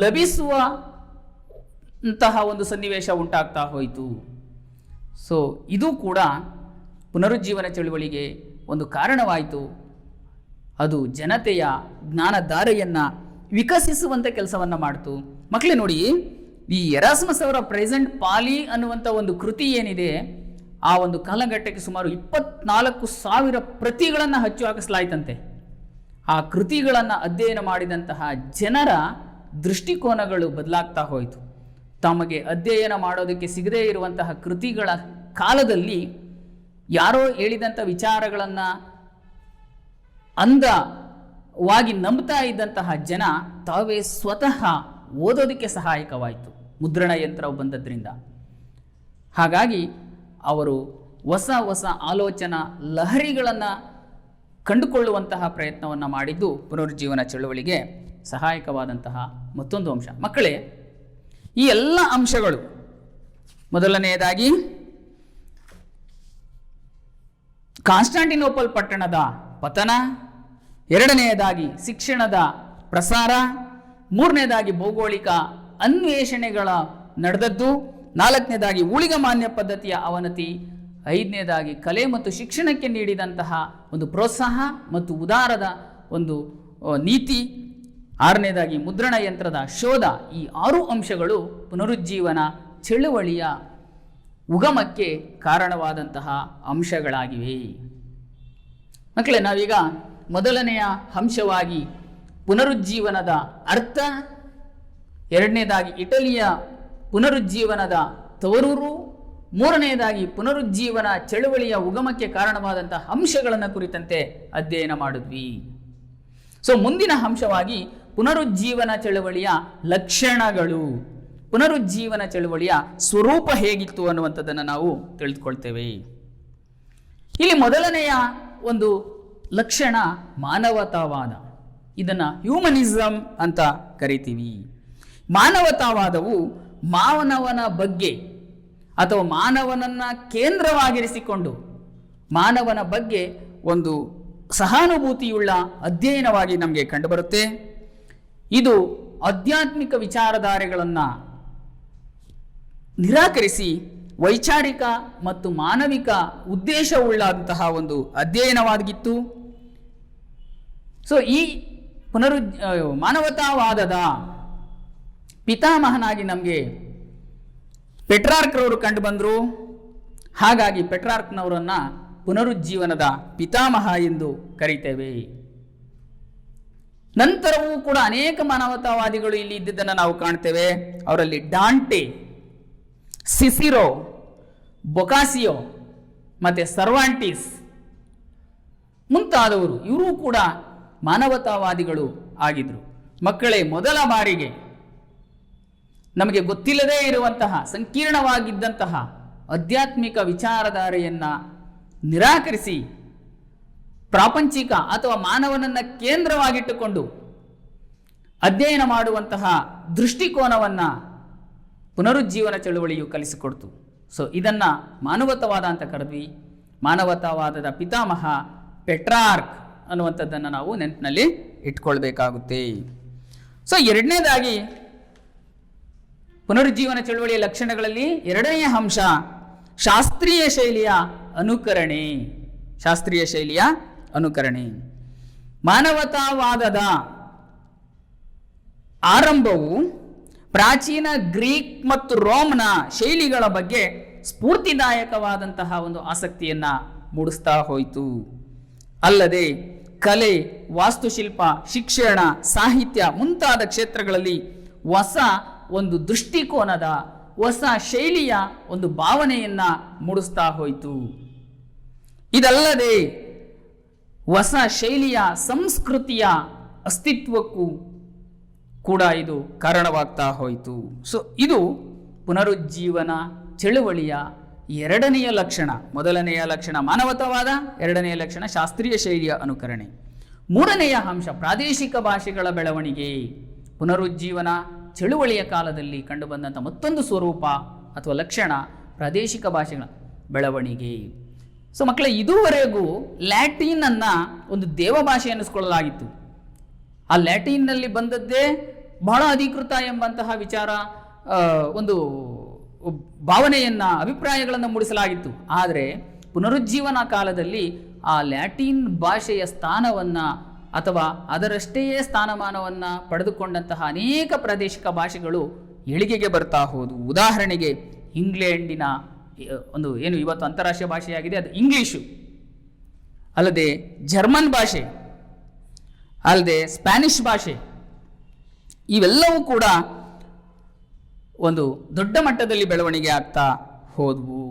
ಲಭಿಸುವಂತಹ ಒಂದು ಸನ್ನಿವೇಶ ಉಂಟಾಗ್ತಾ ಹೋಯಿತು. ಸೊ ಇದು ಕೂಡ ಪುನರುಜ್ಜೀವನ ಚಳುವಳಿಗೆ ಒಂದು ಕಾರಣವಾಯಿತು. ಅದು ಜನತೆಯ ಜ್ಞಾನಧಾರೆಯನ್ನು ವಿಕಸಿಸುವಂಥ ಕೆಲಸವನ್ನು ಮಾಡಿತು. ಮಕ್ಕಳೇ ನೋಡಿ, ಈ ಎರಾಸ್ಮಸ್ ಅವರ ಪ್ರೆಸೆಂಟ್ ಪಾಲಿ ಅನ್ನುವಂಥ ಒಂದು ಕೃತಿ ಏನಿದೆ, ಆ ಒಂದು ಕಾಲಘಟ್ಟಕ್ಕೆ ಸುಮಾರು 24,000 ಪ್ರತಿಗಳನ್ನು ಹಚ್ಚು ಹಾಕಿಸಲಾಯಿತಂತೆ. ಆ ಕೃತಿಗಳನ್ನು ಅಧ್ಯಯನ ಮಾಡಿದಂತಹ ಜನರ ದೃಷ್ಟಿಕೋನಗಳು ಬದಲಾಗ್ತಾ ಹೋಯಿತು. ತಮಗೆ ಅಧ್ಯಯನ ಮಾಡೋದಕ್ಕೆ ಸಿಗದೇ ಇರುವಂತಹ ಕೃತಿಗಳ ಕಾಲದಲ್ಲಿ ಯಾರೋ ಹೇಳಿದಂಥ ವಿಚಾರಗಳನ್ನು ಅಂದವಾಗಿ ನಂಬ್ತಾ ಇದ್ದಂತಹ ಜನ ತಾವೇ ಸ್ವತಃ ಓದೋದಕ್ಕೆ ಸಹಾಯಕವಾಯಿತು ಮುದ್ರಣ ಯಂತ್ರವು ಬಂದದ್ರಿಂದ. ಹಾಗಾಗಿ ಅವರು ಹೊಸ ಹೊಸ ಆಲೋಚನಾ ಲಹರಿಗಳನ್ನು ಕಂಡುಕೊಳ್ಳುವಂತಹ ಪ್ರಯತ್ನವನ್ನು ಮಾಡಿದ್ದು ಪುನರುಜ್ಜೀವನ ಚಳುವಳಿಗೆ ಸಹಾಯಕವಾದಂತಹ ಮತ್ತೊಂದು ಅಂಶ. ಮಕ್ಕಳೇ, ಈ ಎಲ್ಲ ಅಂಶಗಳು ಮೊದಲನೆಯದಾಗಿ ಕಾನ್ಸ್ಟಾಂಟಿನೋಪಲ್ ಪಟ್ಟಣದ ಪತನ, ಎರಡನೆಯದಾಗಿ ಶಿಕ್ಷಣದ ಪ್ರಸಾರ, ಮೂರನೇದಾಗಿ ಭೌಗೋಳಿಕ ಅನ್ವೇಷಣೆಗಳ ನಡೆದದ್ದು, ನಾಲ್ಕನೇದಾಗಿ ಊಳಿಗಮಾನ್ಯ ಪದ್ಧತಿಯ ಅವನತಿ, ಐದನೇದಾಗಿ ಕಲೆ ಮತ್ತು ಶಿಕ್ಷಣಕ್ಕೆ ನೀಡಿದಂತಹ ಒಂದು ಪ್ರೋತ್ಸಾಹ ಮತ್ತು ಉದಾರದ ಒಂದು ನೀತಿ, ಆರನೇದಾಗಿ ಮುದ್ರಣ ಯಂತ್ರದ ಶೋಧ. ಈ 6 ಅಂಶಗಳು ಪುನರುಜ್ಜೀವನ ಚಳುವಳಿಯ ಉಗಮಕ್ಕೆ ಕಾರಣವಾದಂತಹ ಅಂಶಗಳಾಗಿವೆ. ಮಕ್ಕಳೇ, ನಾವೀಗ ಮೊದಲನೆಯ ಅಂಶವಾಗಿ ಪುನರುಜ್ಜೀವನದ ಅರ್ಥ, ಎರಡನೇದಾಗಿ ಇಟಲಿಯ ಪುನರುಜ್ಜೀವನದ ತವರೂರು, ಮೂರನೆಯದಾಗಿ ಪುನರುಜ್ಜೀವನ ಚಳುವಳಿಯ ಉಗಮಕ್ಕೆ ಕಾರಣವಾದಂತಹ ಅಂಶಗಳನ್ನು ಕುರಿತಂತೆ ಅಧ್ಯಯನ ಮಾಡಿದ್ವಿ. ಮುಂದಿನ ಅಂಶವಾಗಿ ಪುನರುಜ್ಜೀವನ ಚಳುವಳಿಯ ಲಕ್ಷಣಗಳು, ಪುನರುಜ್ಜೀವನ ಚಳುವಳಿಯ ಸ್ವರೂಪ ಹೇಗಿತ್ತು ಅನ್ನುವಂಥದ್ದನ್ನು ನಾವು ತಿಳಿದುಕೊಳ್ತೇವೆ. ಇಲ್ಲಿ ಮೊದಲನೆಯ ಒಂದು ಲಕ್ಷಣ ಮಾನವತಾವಾದ. ಇದನ್ನು ಹ್ಯೂಮನಿಸಮ್ ಅಂತ ಕರಿತೀವಿ. ಮಾನವತಾವಾದವು ಮಾನವನ ಬಗ್ಗೆ ಅಥವಾ ಮಾನವನನ್ನು ಕೇಂದ್ರವಾಗಿರಿಸಿಕೊಂಡು ಮಾನವನ ಬಗ್ಗೆ ಒಂದು ಸಹಾನುಭೂತಿಯುಳ್ಳ ಅಧ್ಯಯನವಾಗಿ ನಮಗೆ ಕಂಡುಬರುತ್ತೆ. ಇದು ಆಧ್ಯಾತ್ಮಿಕ ವಿಚಾರಧಾರೆಗಳನ್ನು ನಿರಾಕರಿಸಿ ವೈಚಾರಿಕ ಮತ್ತು ಮಾನವಿಕ ಉದ್ದೇಶವುಳ್ಳಂತಹ ಒಂದು ಅಧ್ಯಯನವಾಗಿತ್ತು. ಈ ಮಾನವತಾವಾದದ ಪಿತಾಮಹನಾಗಿ ನಮಗೆ ಪೆಟ್ರಾರ್ಕ್ರವರು ಕಂಡು ಬಂದರು. ಹಾಗಾಗಿ ಪೆಟ್ರಾರ್ಕ್ನವರನ್ನು ಪುನರುಜ್ಜೀವನದ ಪಿತಾಮಹ ಎಂದು ಕರೀತೇವೆ. ನಂತರವೂ ಕೂಡ ಅನೇಕ ಮಾನವತಾವಾದಿಗಳು ಇಲ್ಲಿ ಇದ್ದಿದ್ದನ್ನು ನಾವು ಕಾಣ್ತೇವೆ. ಅವರಲ್ಲಿ ಡಾಂಟೆ, ಸಿಸಿರೋ, ಬೊಕಾಸಿಯೋ ಮತ್ತು ಸರ್ವಾಂಟಿಸ್ ಮುಂತಾದವರು, ಇವರು ಕೂಡ ಮಾನವತಾವಾದಿಗಳು ಆಗಿದ್ರು. ಮಕ್ಕಳೇ, ಮೊದಲ ಬಾರಿಗೆ ನಮಗೆ ಗೊತ್ತಿಲ್ಲದೇ ಇರುವಂತಹ ಸಂಕೀರ್ಣವಾಗಿದ್ದಂತಹ ಆಧ್ಯಾತ್ಮಿಕ ವಿಚಾರಧಾರೆಯನ್ನು ನಿರಾಕರಿಸಿ ಪ್ರಾಪಂಚಿಕ ಅಥವಾ ಮಾನವನನ್ನು ಕೇಂದ್ರವಾಗಿಟ್ಟುಕೊಂಡು ಅಧ್ಯಯನ ಮಾಡುವಂತಹ ದೃಷ್ಟಿಕೋನವನ್ನು ಪುನರುಜ್ಜೀವನ ಚಳುವಳಿಯು ಕಲಿಸಿಕೊಡ್ತು. ಇದನ್ನು ಮಾನವತಾವಾದ ಅಂತ ಕರೆದ್ವಿ. ಮಾನವತಾವಾದದ ಪಿತಾಮಹ ಪೆಟ್ರಾರ್ಕ್ ಅನ್ನುವಂಥದ್ದನ್ನು ನಾವು ನೆನಪಿನಲ್ಲಿ ಇಟ್ಕೊಳ್ಬೇಕಾಗುತ್ತೆ. ಎರಡನೇದಾಗಿ ಪುನರುಜ್ಜೀವನ ಚಳುವಳಿಯ ಲಕ್ಷಣಗಳಲ್ಲಿ ಎರಡನೆಯ ಅಂಶ ಶಾಸ್ತ್ರೀಯ ಶೈಲಿಯ ಅನುಕರಣೆ. ಶಾಸ್ತ್ರೀಯ ಶೈಲಿಯ ಅನುಕರಣೆ. ಮಾನವತಾವಾದದ ಆರಂಭವು ಪ್ರಾಚೀನ ಗ್ರೀಕ್ ಮತ್ತು ರೋಮ್ನ ಶೈಲಿಗಳ ಬಗ್ಗೆ ಸ್ಫೂರ್ತಿದಾಯಕವಾದಂತಹ ಒಂದು ಆಸಕ್ತಿಯನ್ನು ಮೂಡಿಸ್ತಾ ಹೋಯಿತು. ಅಲ್ಲದೆ ಕಲೆ, ವಾಸ್ತುಶಿಲ್ಪ, ಶಿಕ್ಷಣ, ಸಾಹಿತ್ಯ ಮುಂತಾದ ಕ್ಷೇತ್ರಗಳಲ್ಲಿ ಹೊಸ ಒಂದು ದೃಷ್ಟಿಕೋನದ, ಹೊಸ ಶೈಲಿಯ ಒಂದು ಭಾವನೆಯನ್ನು ಮೂಡಿಸ್ತಾ ಹೋಯಿತು. ಇದಲ್ಲದೆ ಹೊಸ ಶೈಲಿಯ ಸಂಸ್ಕೃತಿಯ ಅಸ್ತಿತ್ವಕ್ಕೂ ಕೂಡ ಇದು ಕಾರಣವಾಗ್ತಾ ಹೋಯಿತು. ಇದು ಪುನರುಜ್ಜೀವನ ಚಳುವಳಿಯ ಎರಡನೆಯ ಲಕ್ಷಣ. ಮೊದಲನೆಯ ಲಕ್ಷಣ ಮಾನವತಾವಾದ, ಎರಡನೆಯ ಲಕ್ಷಣ ಶಾಸ್ತ್ರೀಯ ಶೈಲಿಯ ಅನುಕರಣೆ. ಮೂರನೆಯ ಅಂಶ ಪ್ರಾದೇಶಿಕ ಭಾಷೆಗಳ ಬೆಳವಣಿಗೆ. ಪುನರುಜ್ಜೀವನ ಚಳುವಳಿಯ ಕಾಲದಲ್ಲಿ ಕಂಡುಬಂದಂಥ ಮತ್ತೊಂದು ಸ್ವರೂಪ ಅಥವಾ ಲಕ್ಷಣ ಪ್ರಾದೇಶಿಕ ಭಾಷೆಗಳ ಬೆಳವಣಿಗೆ. ಮಕ್ಕಳೇ, ಇದುವರೆಗೂ ಲ್ಯಾಟಿನನ್ನು ಒಂದು ದೇವಭಾಷೆ ಅನ್ನಿಸ್ಕೊಳ್ಳಲಾಗಿತ್ತು. ಆ ಲ್ಯಾಟಿನ್ನಲ್ಲಿ ಬಂದದ್ದೇ ಬಹಳ ಅಧಿಕೃತ ಎಂಬಂತಹ ವಿಚಾರ, ಒಂದು ಭಾವನೆಯನ್ನು, ಅಭಿಪ್ರಾಯಗಳನ್ನು ಮೂಡಿಸಲಾಗಿತ್ತು. ಆದರೆ ಪುನರುಜ್ಜೀವನ ಕಾಲದಲ್ಲಿ ಆ ಲ್ಯಾಟಿನ್ ಭಾಷೆಯ ಸ್ಥಾನವನ್ನು ಅಥವಾ ಅದರಷ್ಟೇ ಸ್ಥಾನಮಾನವನ್ನು ಪಡೆದುಕೊಂಡಂತಹ ಅನೇಕ ಪ್ರಾದೇಶಿಕ ಭಾಷೆಗಳು ಏಳಿಗೆಗೆ ಬರ್ತಾ ಹೋದವು. ಉದಾಹರಣೆಗೆ ಇಂಗ್ಲೆಂಡಿನ ಒಂದು ಏನು ಇವತ್ತು ಅಂತಾರಾಷ್ಟ್ರೀಯ ಭಾಷೆಯಾಗಿದೆ ಅದು ಇಂಗ್ಲೀಷು, ಅಲ್ಲದೆ ಜರ್ಮನ್ ಭಾಷೆ, ಅಲ್ಲದೆ ಸ್ಪ್ಯಾನಿಷ್ ಭಾಷೆ, ಇವೆಲ್ಲವೂ ಕೂಡ ಒಂದು ದೊಡ್ಡ ಮಟ್ಟದಲ್ಲಿ ಬೆಳವಣಿಗೆ ಆಗ್ತಾ ಹೋದವು.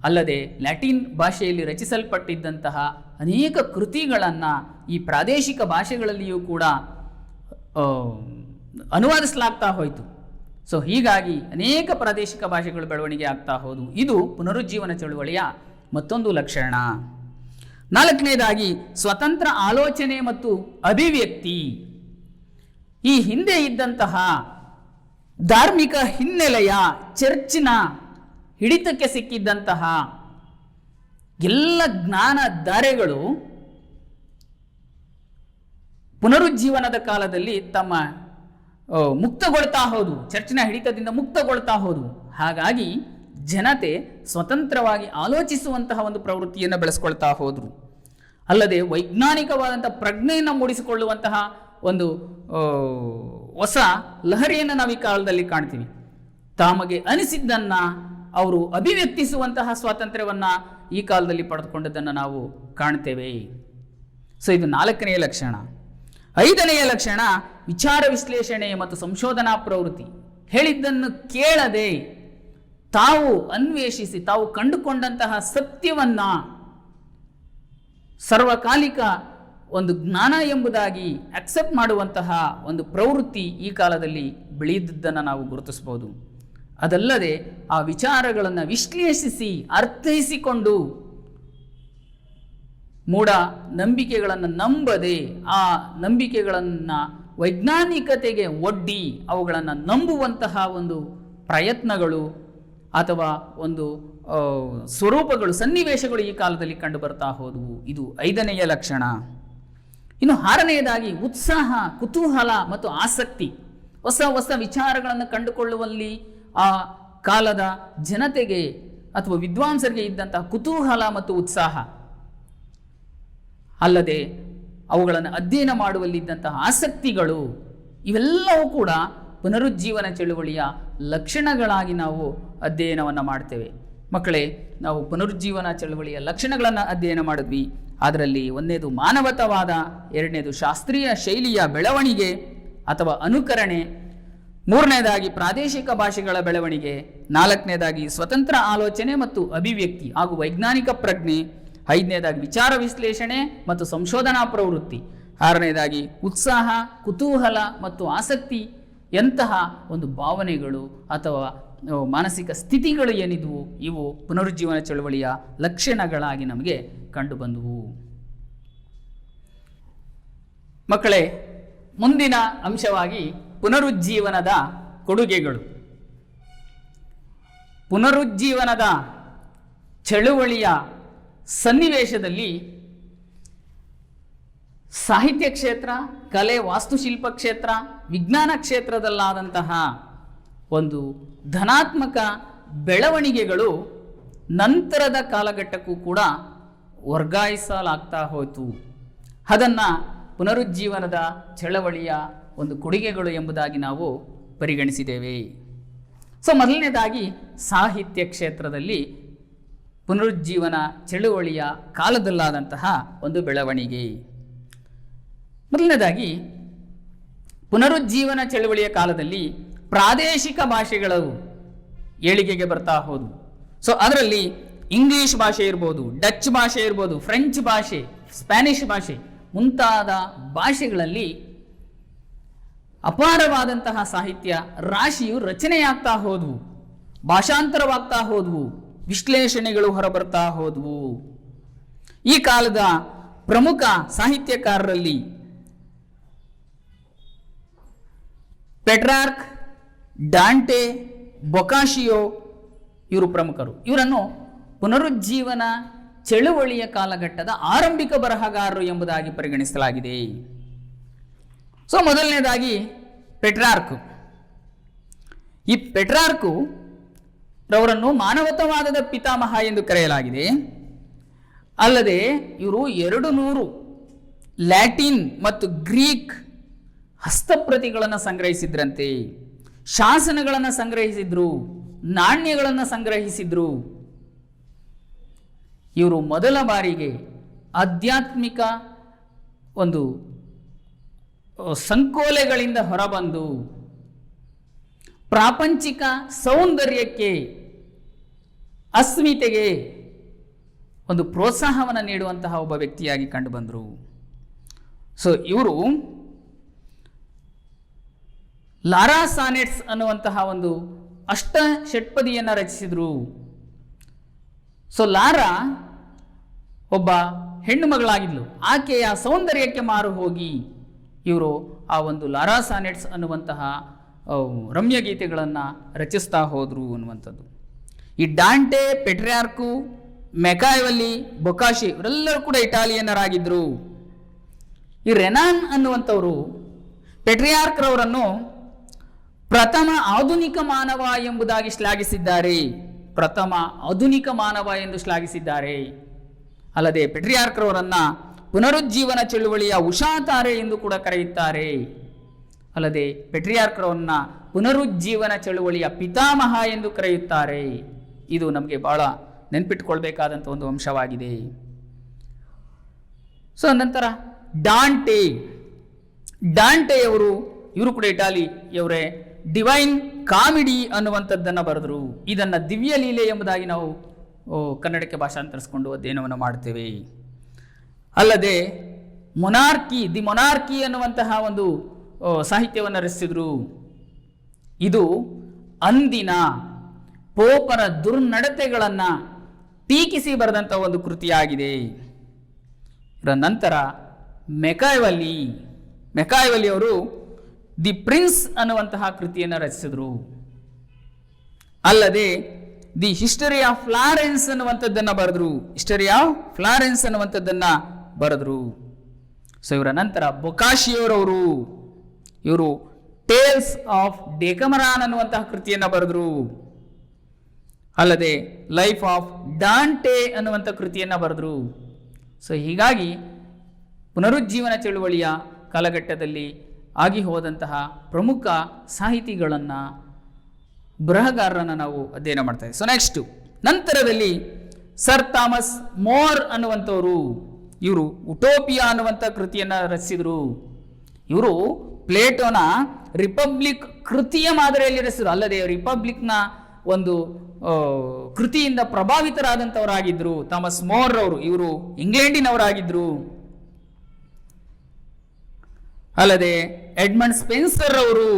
ಅಲ್ಲದೆ ಲ್ಯಾಟಿನ್ ಭಾಷೆಯಲ್ಲಿ ರಚಿಸಲ್ಪಟ್ಟಿದ್ದಂತಹ ಅನೇಕ ಕೃತಿಗಳನ್ನು ಈ ಪ್ರಾದೇಶಿಕ ಭಾಷೆಗಳಲ್ಲಿಯೂ ಕೂಡ ಅನುವಾದಿಸಲಾಗ್ತಾ ಹೋಯಿತು. ಸೊ ಹೀಗಾಗಿ ಅನೇಕ ಪ್ರಾದೇಶಿಕ ಭಾಷೆಗಳು ಬೆಳವಣಿಗೆ ಆಗ್ತಾ ಹೋದವು. ಇದು ಪುನರುಜ್ಜೀವನ ಚಳುವಳಿಯ ಮತ್ತೊಂದು ಲಕ್ಷಣ. ನಾಲ್ಕನೇದಾಗಿ ಸ್ವತಂತ್ರ ಆಲೋಚನೆ ಮತ್ತು ಅಭಿವ್ಯಕ್ತಿ. ಈ ಹಿಂದೆ ಇದ್ದಂತಹ ಧಾರ್ಮಿಕ ಹಿನ್ನೆಲೆಯ ಚರ್ಚಿನ ಹಿಡಿತಕ್ಕೆ ಸಿಕ್ಕಿದ್ದಂತಹ ಎಲ್ಲ ಜ್ಞಾನ ಧಾರೆಗಳು ಪುನರುಜ್ಜೀವನದ ಕಾಲದಲ್ಲಿ ತಮ್ಮ ಮುಕ್ತಗೊಳ್ತಾ ಹೋದವು, ಚರ್ಚಿನ ಹಿಡಿತದಿಂದ ಮುಕ್ತಗೊಳ್ತಾ ಹೋದವು. ಹಾಗಾಗಿ ಜನತೆ ಸ್ವತಂತ್ರವಾಗಿ ಆಲೋಚಿಸುವಂತಹ ಒಂದು ಪ್ರವೃತ್ತಿಯನ್ನು ಬೆಳೆಸ್ಕೊಳ್ತಾ ಹೋದರು. ಅಲ್ಲದೆ ವೈಜ್ಞಾನಿಕವಾದಂಥ ಪ್ರಜ್ಞೆಯನ್ನು ಮೂಡಿಸಿಕೊಳ್ಳುವಂತಹ ಒಂದು ಹೊಸ ಲಹರಿಯನ್ನು ನಾವು ಈ ಕಾಲದಲ್ಲಿ ಕಾಣ್ತೀವಿ. ತಮಗೆ ಅನಿಸಿದ್ದನ್ನು ಅವರು ಅಭಿವ್ಯಕ್ತಿಸುವಂತಹ ಸ್ವಾತಂತ್ರ್ಯವನ್ನು ಈ ಕಾಲದಲ್ಲಿ ಪಡೆದುಕೊಂಡದ್ದನ್ನು ನಾವು ಕಾಣ್ತೇವೆ. ಸೊ ಇದು ನಾಲ್ಕನೆಯ ಲಕ್ಷಣ. ಐದನೆಯ ಲಕ್ಷಣ ವಿಚಾರ ವಿಶ್ಲೇಷಣೆ ಮತ್ತು ಸಂಶೋಧನಾ ಪ್ರವೃತ್ತಿ. ಹೇಳಿದ್ದನ್ನು ಕೇಳದೆ ತಾವು ಅನ್ವೇಷಿಸಿ ತಾವು ಕಂಡುಕೊಂಡಂತಹ ಸತ್ಯವನ್ನು ಸರ್ವಕಾಲಿಕ ಒಂದು ಜ್ಞಾನ ಎಂಬುದಾಗಿ ಅಕ್ಸೆಪ್ಟ್ ಮಾಡುವಂತಹ ಒಂದು ಪ್ರವೃತ್ತಿ ಈ ಕಾಲದಲ್ಲಿ ಬೆಳೆದಿದ್ದನ್ನು ನಾವು ಗುರುತಿಸಬಹುದು. ಅದಲ್ಲದೆ ಆ ವಿಚಾರಗಳನ್ನು ವಿಶ್ಲೇಷಿಸಿ ಅರ್ಥೈಸಿಕೊಂಡು ಮೂಢ ನಂಬಿಕೆಗಳನ್ನು ನಂಬದೆ ಆ ನಂಬಿಕೆಗಳನ್ನು ವೈಜ್ಞಾನಿಕತೆಗೆ ಒಡ್ಡಿ ಅವುಗಳನ್ನು ನಂಬುವಂತಹ ಒಂದು ಪ್ರಯತ್ನಗಳು ಅಥವಾ ಒಂದು ಸ್ವರೂಪಗಳು, ಸನ್ನಿವೇಶಗಳು ಈ ಕಾಲದಲ್ಲಿ ಕಂಡು ಬರ್ತಾ ಹೋದವು. ಇದು ಐದನೆಯ ಲಕ್ಷಣ. ಇನ್ನು ಆರನೆಯದಾಗಿ ಉತ್ಸಾಹ, ಕುತೂಹಲ ಮತ್ತು ಆಸಕ್ತಿ. ಹೊಸ ಹೊಸ ವಿಚಾರಗಳನ್ನು ಕಂಡುಕೊಳ್ಳುವಲ್ಲಿ ಆ ಕಾಲದ ಜನತೆಗೆ ಅಥವಾ ವಿದ್ವಾಂಸರಿಗೆ ಇದ್ದಂತಹ ಕುತೂಹಲ ಮತ್ತು ಉತ್ಸಾಹ, ಅಲ್ಲದೆ ಅವುಗಳನ್ನು ಅಧ್ಯಯನ ಮಾಡುವಲ್ಲಿದ್ದಂತಹ ಆಸಕ್ತಿಗಳು, ಇವೆಲ್ಲವೂ ಕೂಡ ಪುನರುಜ್ಜೀವನ ಚಳುವಳಿಯ ಲಕ್ಷಣಗಳಾಗಿ ನಾವು ಅಧ್ಯಯನವನ್ನು ಮಾಡ್ತೇವೆ. ಮಕ್ಕಳೇ, ನಾವು ಪುನರುಜ್ಜೀವನ ಚಳುವಳಿಯ ಲಕ್ಷಣಗಳನ್ನು ಅಧ್ಯಯನ ಮಾಡಿದ್ವಿ. ಅದರಲ್ಲಿ ಒಂದನೇದು ಮಾನವತಾವಾದ, ಎರಡನೇದು ಶಾಸ್ತ್ರೀಯ ಶೈಲಿಯ ಬೆಳವಣಿಗೆ ಅಥವಾ ಅನುಕರಣೆ, ಮೂರನೇದಾಗಿ ಪ್ರಾದೇಶಿಕ ಭಾಷೆಗಳ ಬೆಳವಣಿಗೆ, ನಾಲ್ಕನೇದಾಗಿ ಸ್ವತಂತ್ರ ಆಲೋಚನೆ ಮತ್ತು ಅಭಿವ್ಯಕ್ತಿ ಹಾಗೂ ವೈಜ್ಞಾನಿಕ ಪ್ರಜ್ಞೆ, ಐದನೇದಾಗಿ ವಿಚಾರ ವಿಶ್ಲೇಷಣೆ ಮತ್ತು ಸಂಶೋಧನಾ ಪ್ರವೃತ್ತಿ, ಆರನೇದಾಗಿ ಉತ್ಸಾಹ, ಕುತೂಹಲ ಮತ್ತು ಆಸಕ್ತಿ ಎಂತಹ ಒಂದು ಭಾವನೆಗಳು ಅಥವಾ ಮಾನಸಿಕ ಸ್ಥಿತಿಗಳು ಏನಿದ್ವು ಇವು ಪುನರುಜ್ಜೀವನ ಚಳುವಳಿಯ ಲಕ್ಷಣಗಳಾಗಿ ನಮಗೆ ಕಂಡುಬಂದವು. ಮಕ್ಕಳೇ, ಮುಂದಿನ ಅಂಶವಾಗಿ ಪುನರುಜ್ಜೀವನದ ಕೊಡುಗೆಗಳು. ಪುನರುಜ್ಜೀವನದ ಚಳುವಳಿಯ ಸನ್ನಿವೇಶದಲ್ಲಿ ಸಾಹಿತ್ಯ ಕ್ಷೇತ್ರ, ಕಲೆ, ವಾಸ್ತುಶಿಲ್ಪ ಕ್ಷೇತ್ರ, ವಿಜ್ಞಾನ ಕ್ಷೇತ್ರದಲ್ಲಾದಂತಹ ಒಂದು ಧನಾತ್ಮಕ ಬೆಳವಣಿಗೆಗಳು ನಂತರದ ಕಾಲಘಟ್ಟಕ್ಕೂ ಕೂಡ ವರ್ಗಾಯಿಸಲಾಗ್ತಾ ಹೋಯಿತು. ಅದನ್ನು ಪುನರುಜ್ಜೀವನದ ಚಳವಳಿಯ ಒಂದು ಕೊಡುಗೆಗಳು ಎಂಬುದಾಗಿ ನಾವು ಪರಿಗಣಿಸಿದ್ದೇವೆ. ಸೊ ಮೊದಲನೇದಾಗಿ ಸಾಹಿತ್ಯ ಕ್ಷೇತ್ರದಲ್ಲಿ ಪುನರುಜ್ಜೀವನ ಚಳುವಳಿಯ ಕಾಲದಲ್ಲಾದಂತಹ ಒಂದು ಬೆಳವಣಿಗೆ. ಮೊದಲನೇದಾಗಿ ಪುನರುಜ್ಜೀವನ ಚಳುವಳಿಯ ಕಾಲದಲ್ಲಿ ಪ್ರಾದೇಶಿಕ ಭಾಷೆಗಳು ಏಳಿಗೆಗೆ ಬರ್ತಾ ಹೋದವು. ಸೊ ಅದರಲ್ಲಿ ಇಂಗ್ಲಿಷ್ ಭಾಷೆ ಇರ್ಬೋದು, ಡಚ್ ಭಾಷೆ ಇರ್ಬೋದು, ಫ್ರೆಂಚ್ ಭಾಷೆ, ಸ್ಪ್ಯಾನಿಷ್ ಭಾಷೆ ಮುಂತಾದ ಭಾಷೆಗಳಲ್ಲಿ ಅಪಾರವಾದಂತಹ ಸಾಹಿತ್ಯ ರಾಶಿಯು ರಚನೆಯಾಗ್ತಾ ಹೋದವು, ಭಾಷಾಂತರವಾಗ್ತಾ ಹೋದವು, ವಿಶ್ಲೇಷಣೆಗಳು ಹೊರಬರ್ತಾ ಹೋದವು. ಈ ಕಾಲದ ಪ್ರಮುಖ ಸಾಹಿತ್ಯಕಾರರಲ್ಲಿ ಪೆಟ್ರಾರ್ಕ್, ಡಾಂಟೆ, ಬೊಕಾಶಿಯೋ ಇವರು ಪ್ರಮುಖರು. ಇವರನ್ನು ಪುನರುಜ್ಜೀವನ ಚಳುವಳಿಯ ಕಾಲಘಟ್ಟದ ಆರಂಭಿಕ ಬರಹಗಾರರು ಎಂಬುದಾಗಿ ಪರಿಗಣಿಸಲಾಗಿದೆ. ಸೊ ಮೊದಲನೇದಾಗಿ ಪೆಟ್ರಾರ್ಕ್. ಈ ಪೆಟ್ರಾರ್ಕು ರವರನ್ನು ಮಾನವತಾವಾದದ ಪಿತಾಮಹ ಎಂದು ಕರೆಯಲಾಗಿದೆ. ಅಲ್ಲದೆ ಇವರು 200 ಲ್ಯಾಟಿನ್ ಮತ್ತು ಗ್ರೀಕ್ ಹಸ್ತಪ್ರತಿಗಳನ್ನು ಸಂಗ್ರಹಿಸಿದ್ರಂತೆ, ಶಾಸನಗಳನ್ನು ಸಂಗ್ರಹಿಸಿದ್ರು, ನಾಣ್ಯಗಳನ್ನು ಸಂಗ್ರಹಿಸಿದ್ರು. ಇವರು ಮೊದಲ ಬಾರಿಗೆ ಆಧ್ಯಾತ್ಮಿಕ ಒಂದು ಸಂಕೋಲೆಗಳಿಂದ ಹೊರಬಂದು ಪ್ರಾಪಂಚಿಕ ಸೌಂದರ್ಯಕ್ಕೆ, ಅಸ್ಮಿತೆಗೆ ಒಂದು ಪ್ರೋತ್ಸಾಹವನ್ನು ನೀಡುವಂತಹ ಒಬ್ಬ ವ್ಯಕ್ತಿಯಾಗಿ ಕಂಡುಬಂದರು. ಸೊ ಇವರು ಲಾರಾ ಸಾನೆಟ್ಸ್ ಅನ್ನುವಂತಹ ಒಂದು ಅಷ್ಟ ಷಟ್ಪದಿಯನ್ನು ರಚಿಸಿದರು. ಸೊ ಲಾರಾ ಒಬ್ಬ ಹೆಣ್ಣು ಮಗಳಾಗಿದ್ಲು. ಆಕೆಯ ಸೌಂದರ್ಯಕ್ಕೆ ಮಾರು ಹೋಗಿ ಇವರು ಆ ಒಂದು ಲಾರಾ ಸಾನೆಟ್ಸ್ ಅನ್ನುವಂತಹ ರಮ್ಯ ಗೀತೆಗಳನ್ನು ರಚಿಸ್ತಾ ಹೋದರು ಅನ್ನುವಂಥದ್ದು. ಈ ಡಾಂಟೆ, ಪೆಟ್ರ್ಯಾರ್ಕು, ಮೆಕಾವೆಲ್ಲಿ, ಬೊಕಾಶಿ ಇವರೆಲ್ಲರೂ ಕೂಡ ಇಟಾಲಿಯನ್ನರಾಗಿದ್ದರು. ಈ ರೆನಾನ್ ಅನ್ನುವಂಥವರು ಪೆಟ್ರಿಯಾರ್ಕ್ರವರನ್ನು ಪ್ರಥಮ ಆಧುನಿಕ ಮಾನವ ಎಂಬುದಾಗಿ ಶ್ಲಾಘಿಸಿದ್ದಾರೆ. ಪ್ರಥಮ ಆಧುನಿಕ ಮಾನವ ಎಂದು ಶ್ಲಾಘಿಸಿದ್ದಾರೆ. ಅಲ್ಲದೆ ಪೆಟ್ರಿಯಾರ್ಕ್ರವರನ್ನು ಪುನರುಜ್ಜೀವನ ಚಳುವಳಿಯ ಉಷಾತಾರೆ ಎಂದು ಕೂಡ ಕರೆಯುತ್ತಾರೆ. ಅಲ್ಲದೆ ಪೆಟ್ರಿಯಾರ್ಕ್ರವರನ್ನ ಪುನರುಜ್ಜೀವನ ಚಳುವಳಿಯ ಪಿತಾಮಹ ಎಂದು ಕರೆಯುತ್ತಾರೆ. ಇದು ನಮಗೆ ಬಹಳ ನೆನಪಿಟ್ಕೊಳ್ಬೇಕಾದಂಥ ಒಂದು ಅಂಶವಾಗಿದೆ. ಸೊ ನಂತರ ಡಾಂಟೆಯವರು, ಇವರು ಕೂಡ ಇಟಾಲಿಯವರೇ, ಡಿವೈನ್ ಕಾಮಿಡಿ ಅನ್ನುವಂಥದ್ದನ್ನು ಬರೆದರು. ಇದನ್ನು ದಿವ್ಯ ಲೀಲೆ ಎಂಬುದಾಗಿ ನಾವು ಕನ್ನಡಕ್ಕೆ ಭಾಷಾಂತರಿಸಿಕೊಂಡು ಅಧ್ಯಯನವನ್ನು ಮಾಡ್ತೇವೆ. ಅಲ್ಲದೆ ದಿ ಮೊನಾರ್ಕಿ ಅನ್ನುವಂತಹ ಒಂದು ಸಾಹಿತ್ಯವನ್ನು ರಚಿಸಿದರು. ಇದು ಅಂದಿನ ಪೋಪರ ದುರ್ನಡತೆಗಳನ್ನು ಟೀಕಿಸಿ ಬರೆದಂಥ ಒಂದು ಕೃತಿಯಾಗಿದೆ. ಇದರ ನಂತರ ಮೆಕಾವೆಲ್ಲಿ ಅವರು ದಿ ಪ್ರಿನ್ಸ್ ಅನ್ನುವಂತಹ ಕೃತಿಯನ್ನು ರಚಿಸಿದರು. ಅಲ್ಲದೆ ದಿ ಹಿಸ್ಟರಿ ಆಫ್ ಫ್ಲಾರೆನ್ಸ್ ಅನ್ನುವಂಥದ್ದನ್ನು ಬರೆದರು. ಸೊ ಇವರ ನಂತರ ಬೊಕಾಶಿಯೋರವರು, ಇವರು ಟೇಲ್ಸ್ ಆಫ್ ಡೆಕಮರಾನ್ ಅನ್ನುವಂತಹ ಕೃತಿಯನ್ನು ಬರೆದರು. ಅಲ್ಲದೆ ಲೈಫ್ ಆಫ್ ಡಾಂಟೆ ಅನ್ನುವಂಥ ಕೃತಿಯನ್ನು ಬರೆದರು. ಸೊ ಹೀಗಾಗಿ ಪುನರುಜ್ಜೀವನ ಚಳುವಳಿಯ ಕಾಲಘಟ್ಟದಲ್ಲಿ ಆಗಿ ಹೋದಂತಹ ಪ್ರಮುಖ ಸಾಹಿತಿಗಳನ್ನು, ಬರಹಗಾರರನ್ನು ನಾವು ಅಧ್ಯಯನ ಮಾಡ್ತಾ ಇದ್ದೀವಿ. ಸೊ ನೆಕ್ಸ್ಟು ನಂತರದಲ್ಲಿ ಸರ್ ಥಾಮಸ್ ಮೋರ್ ಅನ್ನುವಂಥವರು, ಇವರು ಉಟೋಪಿಯಾ ಅನ್ನುವಂಥ ಕೃತಿಯನ್ನು ರಚಿಸಿದರು. ಇವರು ಪ್ಲೇಟೋನ ರಿಪಬ್ಲಿಕ್ ಕೃತಿಯ ಮಾದರಿಯಲ್ಲಿ ರಚಿಸಿದರು. ಅಲ್ಲದೆ ರಿಪಬ್ಲಿಕ್ನ ಒಂದು ಕೃತಿಯಿಂದ ಪ್ರಭಾವಿತರಾದಂಥವರಾಗಿದ್ದರು ಥಾಮಸ್ ಮೋರ್ ಅವರು. ಇವರು ಇಂಗ್ಲೆಂಡಿನವರಾಗಿದ್ದರು. ಅಲ್ಲದೆ ಎಡ್ಮಂಡ್ ಸ್ಪೆನ್ಸರ್ ಅವರು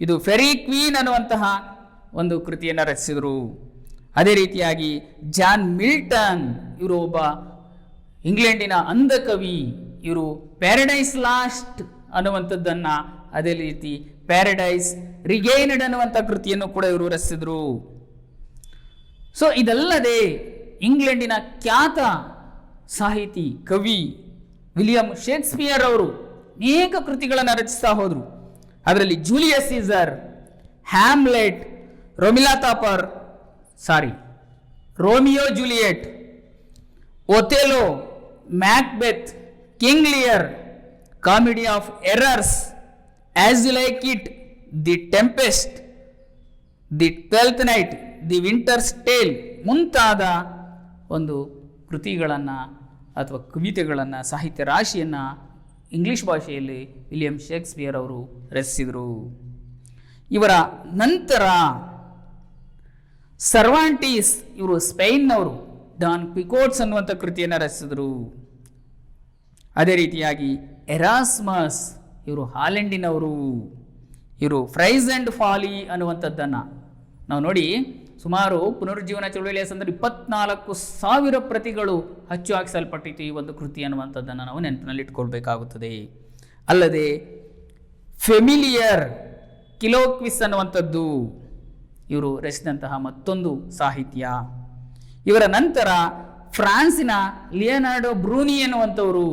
ಇದು ಫೆರಿ ಕ್ವೀನ್ ಅನ್ನುವಂತಹ ಒಂದು ಕೃತಿಯನ್ನು ರಚಿಸಿದರು. ಅದೇ ರೀತಿಯಾಗಿ ಜಾನ್ ಮಿಲ್ಟನ್, ಇವರು ಒಬ್ಬ ಇಂಗ್ಲೆಂಡಿನ ಅಂಧ ಕವಿ. ಇವರು ಪ್ಯಾರಡೈಸ್ ಲಾಸ್ಟ್ ಅನ್ನುವಂಥದ್ದನ್ನು, ಅದೇ ರೀತಿ ಪ್ಯಾರಡೈಸ್ ರಿಗೈನ್ಡ್ ಅನ್ನುವಂಥ ಕೃತಿಯನ್ನು ಕೂಡ ಇವರು ರಚಿಸಿದರು. ಸೊ ಇದಲ್ಲದೆ ಇಂಗ್ಲೆಂಡಿನ ಖ್ಯಾತ ಸಾಹಿತಿ, ಕವಿ ವಿಲಿಯಂ ಶೇಕ್ಸ್ಪಿಯರ್ ಅವರು ಅನೇಕ ಕೃತಿಗಳನ್ನು ರಚಿಸ್ತಾ ಹೋದರು. ಅದರಲ್ಲಿ Julius Caesar, Hamlet, Romeo Juliet, Othello, Macbeth, King Lear, Comedy of Errors, As You Like It, the Tempest, the Twelfth Night, the Winter's Tale ಮುಂತಾದ ಒಂದು ಕೃತಿಗಳನ್ನು ಅಥವಾ ಕವಿತೆಗಳನ್ನು, ಸಾಹಿತ್ಯ ರಾಶಿಯನ್ನು ಇಂಗ್ಲಿಷ್ ಭಾಷೆಯಲ್ಲಿ ವಿಲಿಯಂ ಶೇಕ್ಸ್ಪಿಯರ್ ಅವರು ರಚಿಸಿದರು. ಇವರ ನಂತರ ಸರ್ವಾಂಟೀಸ್, ಇವರು ಸ್ಪೇನ್ನವರು, ಡಾನ್ ಕ್ವಿಕೋಟ್ಸ್ ಅನ್ನುವಂಥ ಕೃತಿಯನ್ನು ರಚಿಸಿದರು. ಅದೇ ರೀತಿಯಾಗಿ ಎರಾಸ್ಮಸ್, ಇವರು ಹಾಲೆಂಡಿನವರು. ಇವರು ಫ್ರೈಸ್ ಆ್ಯಂಡ್ ಫಾಲಿ ಅನ್ನುವಂಥದ್ದನ್ನು ನಾವು ನೋಡಿ, ಸುಮಾರು ಪುನರುಜ್ಜೀವನ ಚಳುವಳಿಯ ಸಂದರ್ಭ 24,000 ಪ್ರತಿಗಳು ಅಚ್ಚು ಹಾಕಿಸಲ್ಪಟ್ಟಿತ್ತು ಈ ಒಂದು ಕೃತಿ ಅನ್ನುವಂಥದ್ದನ್ನು ನಾವು ನೆನಪಿನಲ್ಲಿ ಇಟ್ಕೊಳ್ಬೇಕಾಗುತ್ತದೆ. ಅಲ್ಲದೆ ಫೆಮಿಲಿಯರ್, ಕಿಲೋಕ್ವಿಸ್ ಅನ್ನುವಂಥದ್ದು ಇವರು ರಚಿಸಿದಂತಹ ಮತ್ತೊಂದು ಸಾಹಿತ್ಯ. ಇವರ ನಂತರ ಫ್ರಾನ್ಸಿನ ಲಿಯನಾರ್ಡೋ ಬ್ರೂನಿ ಎನ್ನುವಂಥವರು,